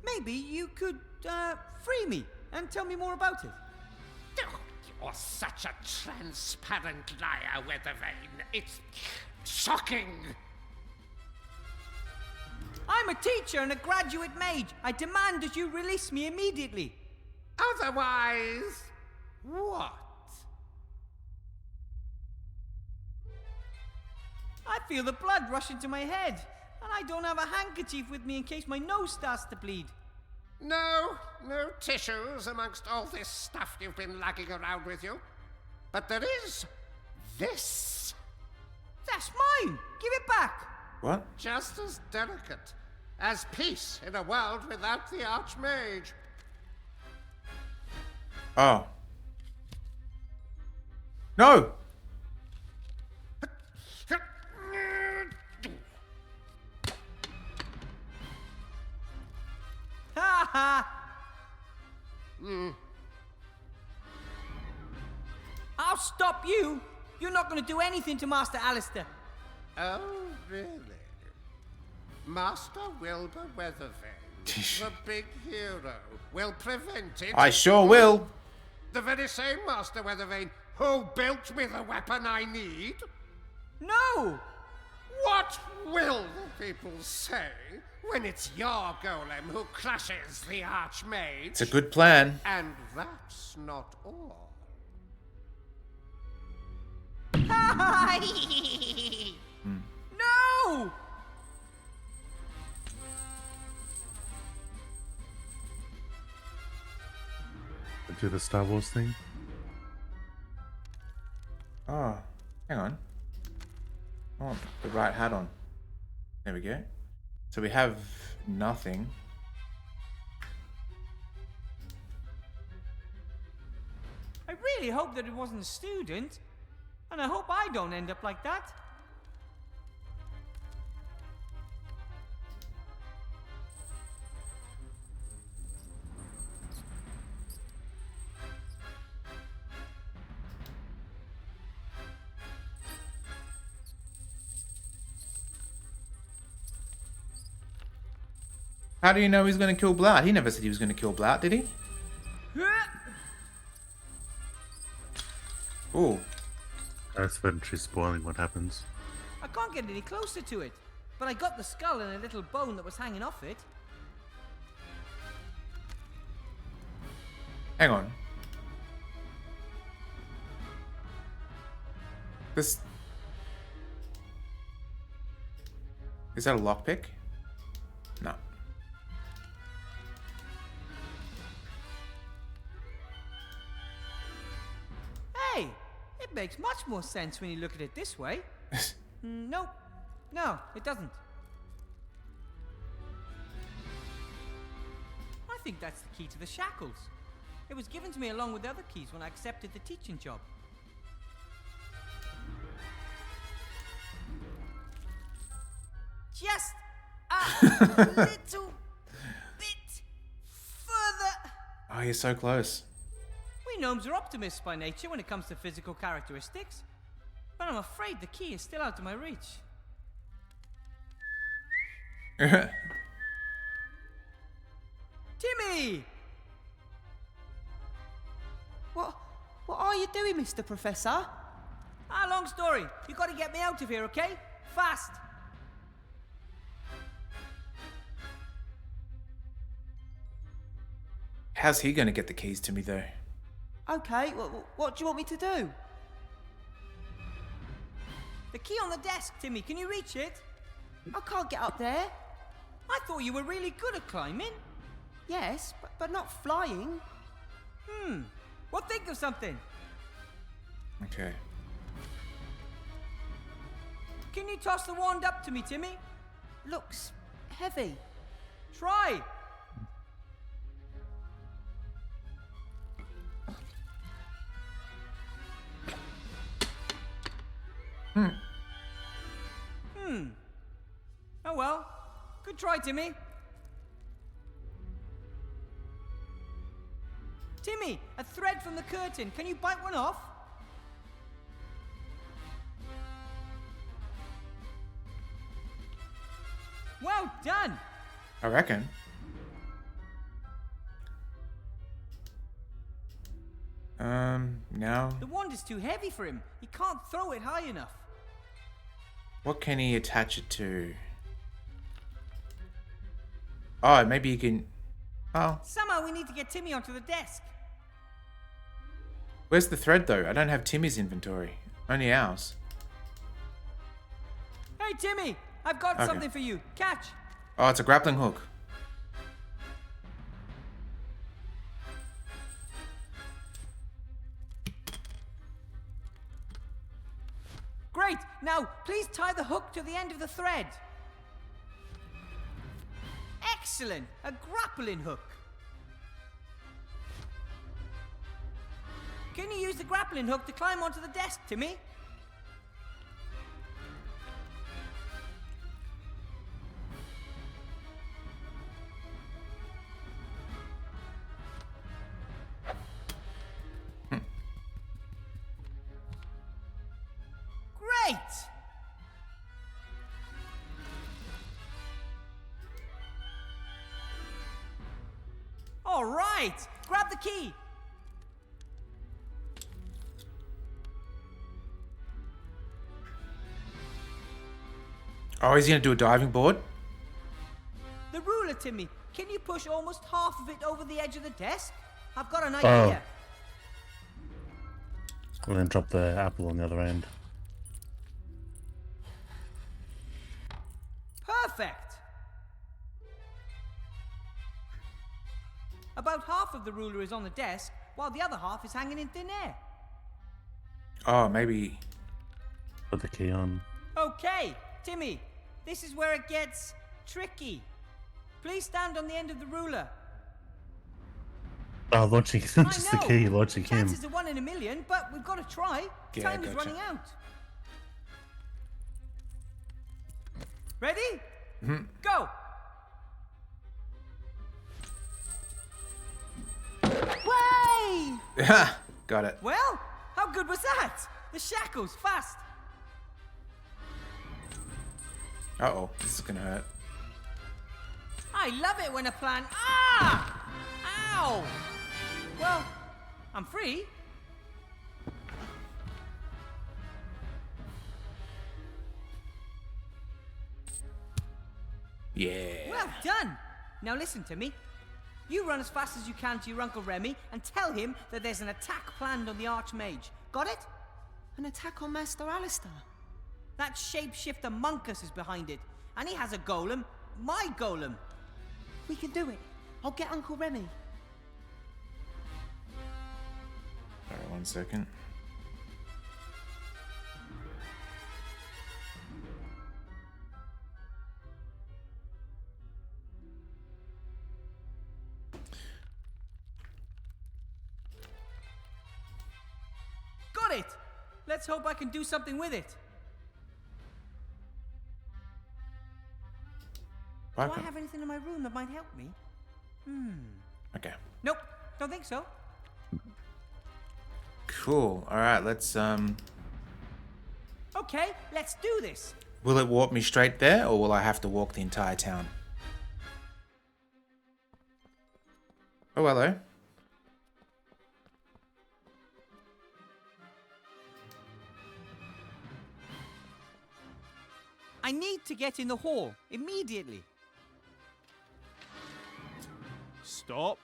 Maybe you could, free me and tell me more about it. You're such a transparent liar, Weathervane. It's shocking. I'm a teacher and a graduate mage. I demand that you release me immediately. Otherwise, what? I feel the blood rush into my head, and I don't have a handkerchief with me in case my nose starts to bleed. No tissues amongst all this stuff you've been lugging around with you. But there is this. That's mine! Give it back! What? Just as delicate. as peace in a world without the Archmage. Oh. No! Ha ha! I'll stop you! You're not going to do anything to Master Alistair. Oh, really? Master Wilbur Weathervane, the big hero, will prevent it? I sure will. The very same Master Weathervane who built me the weapon I need? No! What will the people say when it's your golem who crushes the Archmage? It's a good plan. And that's not all. No! Do the Star Wars thing. Oh, hang on. I want the right hat on. There we go. So we have nothing. I really hope that it wasn't a student. And I hope I don't end up like that. How do you know he's going to kill Blout? He never said he was going to kill Blout, did he? Ooh. That's when she's spoiling what happens. I can't get any closer to it. But I got the skull and a little bone that was hanging off it. Hang on. This... Is that a lockpick? No. Hey! It makes much more sense when you look at it this way. Nope. No, it doesn't. I think that's the key to the shackles. It was given to me along with the other keys when I accepted the teaching job. Just a little bit further. Oh, you're so close. We gnomes are optimists by nature when it comes to physical characteristics. But I'm afraid the key is still out of my reach. Timmy! What are you doing, Mr. Professor? Long story. You gotta get me out of here, okay? Fast! How's he going to get the keys to me, though? Okay, what do you want me to do? The key on the desk, Timmy. Can you reach it? I can't get up there. I thought you were really good at climbing. Yes, but not flying. Well, think of something. Okay. Can you toss the wand up to me, Timmy? Looks heavy. Try. Oh well. Good try, Timmy. Timmy, a thread from the curtain. Can you bite one off? Well done. I reckon. Now... The wand is too heavy for him. He can't throw it high enough. What can he attach it to? Oh, maybe he can... Oh. Somehow we need to get Timmy onto the desk. Where's the thread, though? I don't have Timmy's inventory. Only ours. Hey, Timmy! I've got Okay. something for you. Catch! Oh, it's a grappling hook. Great! Now, please tie the hook to the end of the thread. Excellent! A grappling hook. Can you use the grappling hook to climb onto the desk, Timmy? Great! All right, grab the key. Oh, is he gonna do a diving board? The ruler, Timmy. Can you push almost half of it over the edge of the desk? I've got an Oh. idea. And then drop the apple on the other end. Perfect. About half of the ruler is on the desk, while the other half is hanging in thin air. Oh, maybe. Put the key on. Okay, Timmy, this is where it gets tricky. Please stand on the end of the ruler. Oh, launching just the I know. key, launching him. Chances are 1 in a million, but we've got to try. Yeah, Time is gotcha. running out. Ready? Mhm. Go! Way! Got it. Well, how good was that? The shackles, fast. Uh-oh, this is gonna hurt. I love it when a plan. Ah! Ow! Well, I'm free. Yeah. Well done. Now listen to me. You run as fast as you can to your Uncle Remy and tell him that there's an attack planned on the Archmage. Got it? An attack on Master Alistair? That shapeshifter Monkus is behind it, and he has a golem, my golem. We can do it. I'll get Uncle Remy. Alright, 1 second. Got it! Let's hope I can do something with it. Do I have anything in my room that might help me? Okay. Nope, don't think so. Cool. Alright, let's Okay, let's do this. will it warp me straight there, or will I have to walk the entire town? Oh, hello. I need to get in the hall immediately. Stop.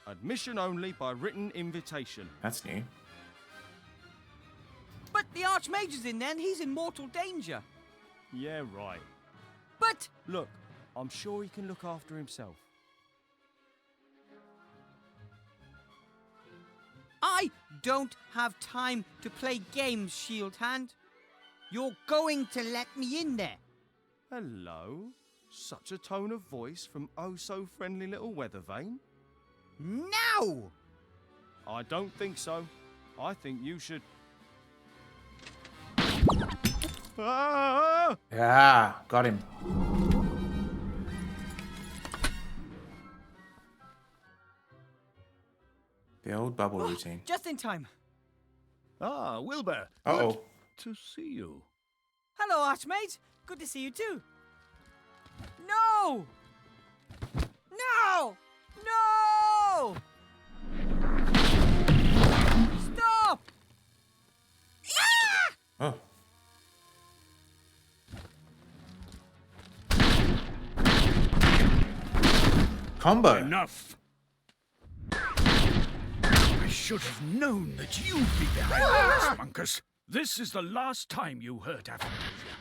Admission only by written invitation. That's new. But the Archmage is in there and he's in mortal danger. Yeah, right. But Look, I'm sure he can look after himself. I don't have time to play games, Shield Hand. You're going to let me in there. Hello? Such a tone of voice from oh so friendly little Weathervane? Now! I don't think so. I think you should... Ah! Yeah, got him. The old bubble routine. Just in time. Ah, Wilbur. Uh-oh. Good to see you. Hello, Archmage. Good to see you too. No! No! No! Stop! Oh. Combo. Enough. I should have known that you'd be behind this, Monkus. This is the last time you hurt Aphantasia.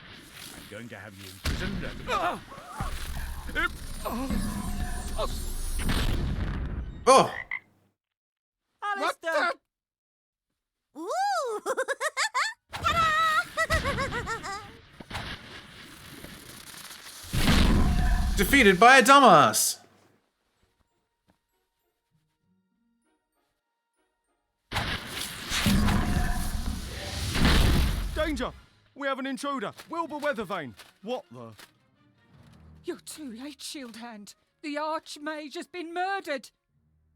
I'm going to have you imprisoned and... Oh! Alistair! Ooh! defeated by a dumbass. Danger! We have an intruder. Wilbur Weathervane. What the? You're too late, Shieldhand. The Archmage has been murdered.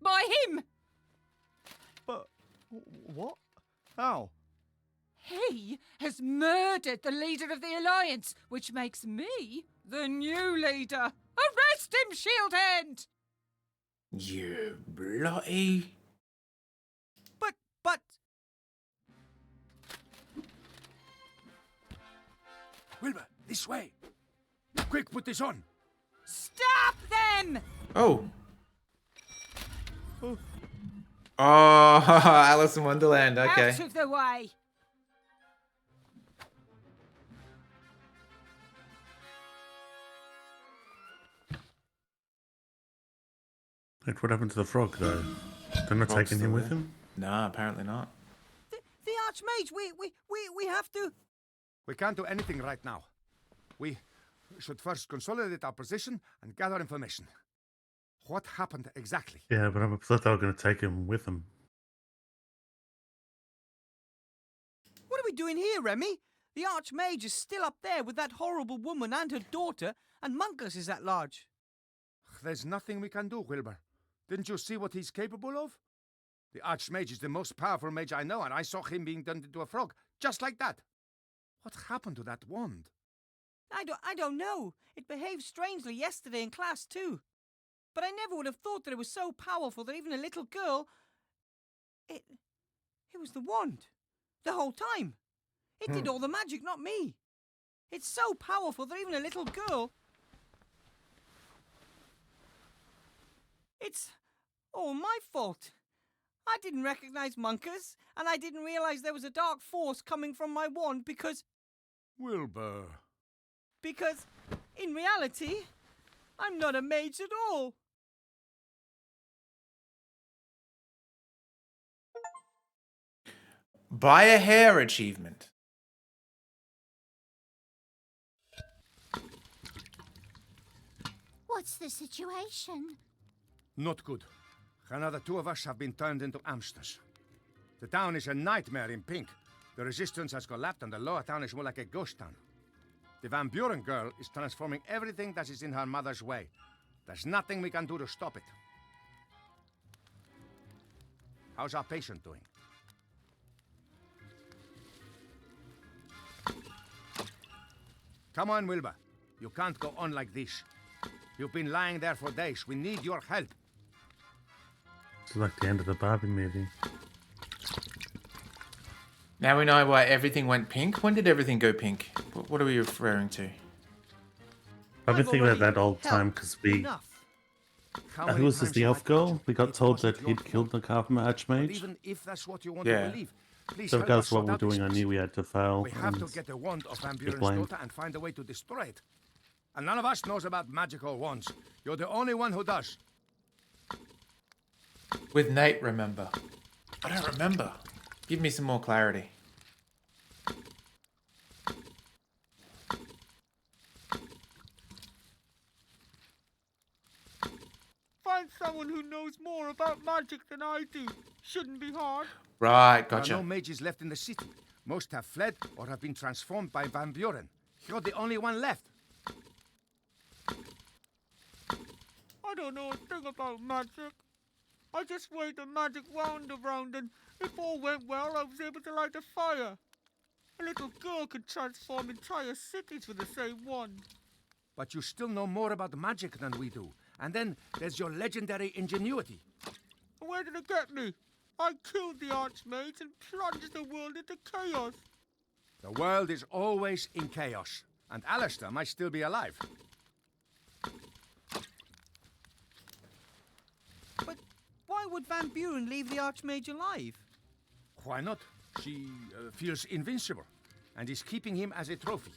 By him! But what? How? He has murdered the leader of the Alliance, which makes me the new leader. Arrest him, Shieldhand! You bloody... But... Wilbur, this way. Quick, put this on. Stop them! Oh. Oh, Alice in Wonderland, okay. Out of the way! Wait, what happened to the frog, though? They're not Frog's taking him still with there. him? Nah, apparently not. The Archmage, we have to... We can't do anything right now. We should first consolidate our position and gather information. What happened exactly? Yeah, but I thought they were going to take him with them. What are we doing here, Remy? The Archmage is still up there with that horrible woman and her daughter, and Munkus is at large. There's nothing we can do, Wilbur. Didn't you see what he's capable of? The Archmage is the most powerful mage I know, and I saw him being turned into a frog, just like that. What happened to that wand? I don't know. It behaved strangely yesterday in class too. But I never would have thought that it was so powerful that even a little girl... It was the wand. The whole time. It did all the magic, not me. It's so powerful that even a little girl... It's all my fault. I didn't recognize Munkus, and I didn't realize there was a dark force coming from my wand because... Wilbur. Because, in reality, I'm not a mage at all. Buy a hair achievement. What's the situation? Not good. Another two of us have been turned into hamsters. The town is a nightmare in pink. The resistance has collapsed and the lower town is more like a ghost town. The Van Buren girl is transforming everything that is in her mother's way. There's nothing we can do to stop it. How's our patient doing? Come on, Wilbur. You can't go on like this. You've been lying there for days. We need your help. It's like the end of the Barbie movie. Now we know why everything went pink. When did everything go pink? What are we referring to? I've been thinking about that all the time because we... who was this, the elf girl? We got told that he'd killed the Carpenter Archmage. Even if that's what you want Yeah. to believe, please So help regardless us of what sort we're out doing, this I mess. knew we had to fail. We have to and get the wand of Van get Buren's blamed. daughter and find a way to destroy it. And none of us knows about magical wands. You're the only one who does. With Nate, remember. I don't remember. Give me some more clarity. Find someone who knows more about magic than I do. Shouldn't be hard. Right, There gotcha. are no mages left in the city. Most have fled or have been transformed by Van Buren. You're the only one left. I don't know a thing about magic. I just waved a magic wand around and if all went well, I was able to light a fire. A little girl could transform entire cities with the same wand. But you still know more about magic than we do. And then there's your legendary ingenuity. Where did it get me? I killed the Archmage and plunged the world into chaos. The world is always in chaos. And Alistair might still be alive. But why would Van Buren leave the Archmage alive? Why not? She feels invincible and is keeping him as a trophy.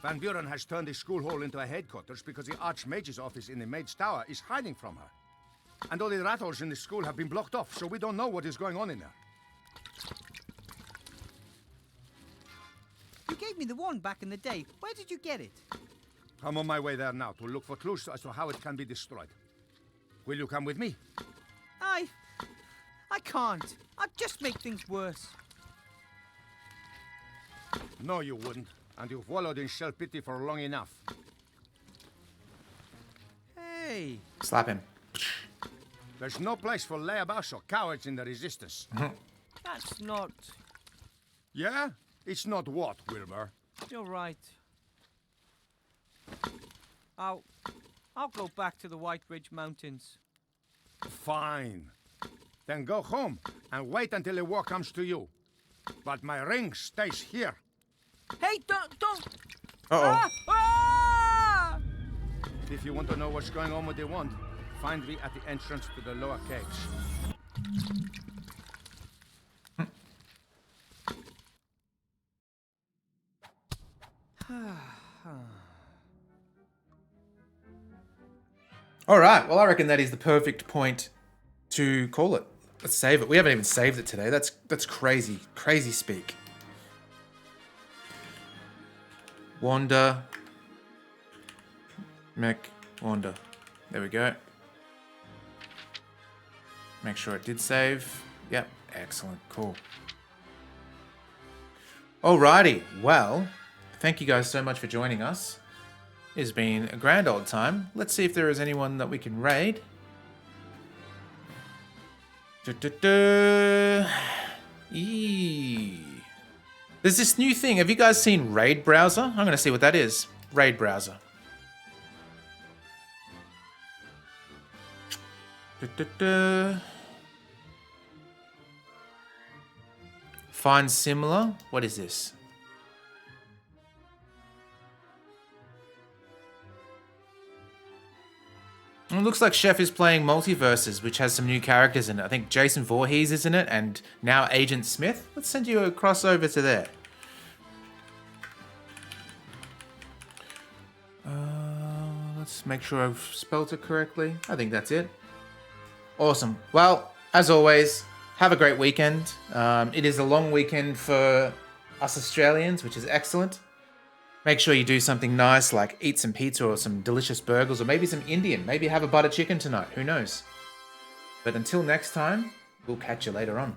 Van Buren has turned the school hall into a headquarters because the Archmage's office in the Mage Tower is hiding from her. And all the rat holes in the school have been blocked off, so we don't know what is going on in there. You gave me the wand back in the day. Where did you get it? I'm on my way there now to look for clues as to how it can be destroyed. Will you come with me? I can't. I'd just make things worse. No, you wouldn't. And you've wallowed in self-pity for long enough. Hey. Slap him. There's no place for layabouts or cowards in the Resistance. That's not... Yeah? It's not what, Wilbur? You're right. I'll go back to the White Ridge Mountains. Fine. Then go home and wait until the war comes to you. But my ring stays here. Hey, don't... Uh-oh. Ah! If you want to know what's going on with the wand, find me at the entrance to the lower caves. All right. Well, I reckon that is the perfect point to call it. Let's save it. We haven't even saved it today. That's crazy. Crazy speak. Wanda. Wanda. There we go. Make sure it did save. Yep. Excellent. Cool. Alrighty. Well, thank you guys so much for joining us. It's been a grand old time. Let's see if there is anyone that we can raid. Eee. There's this new thing. Have you guys seen Raid Browser? I'm going to see what that is. Raid Browser. Find similar. What is this? It looks like Chef is playing Multiverses, which has some new characters in it. I think Jason Voorhees is in it, and now Agent Smith. Let's send you a crossover to there. Let's make sure I've spelled it correctly. I think that's it. Awesome. Well, as always, have a great weekend. It is a long weekend for us Australians, which is excellent. Make sure you do something nice like eat some pizza or some delicious burgers or maybe some Indian. Maybe have a butter chicken tonight. Who knows? But until next time, we'll catch you later on.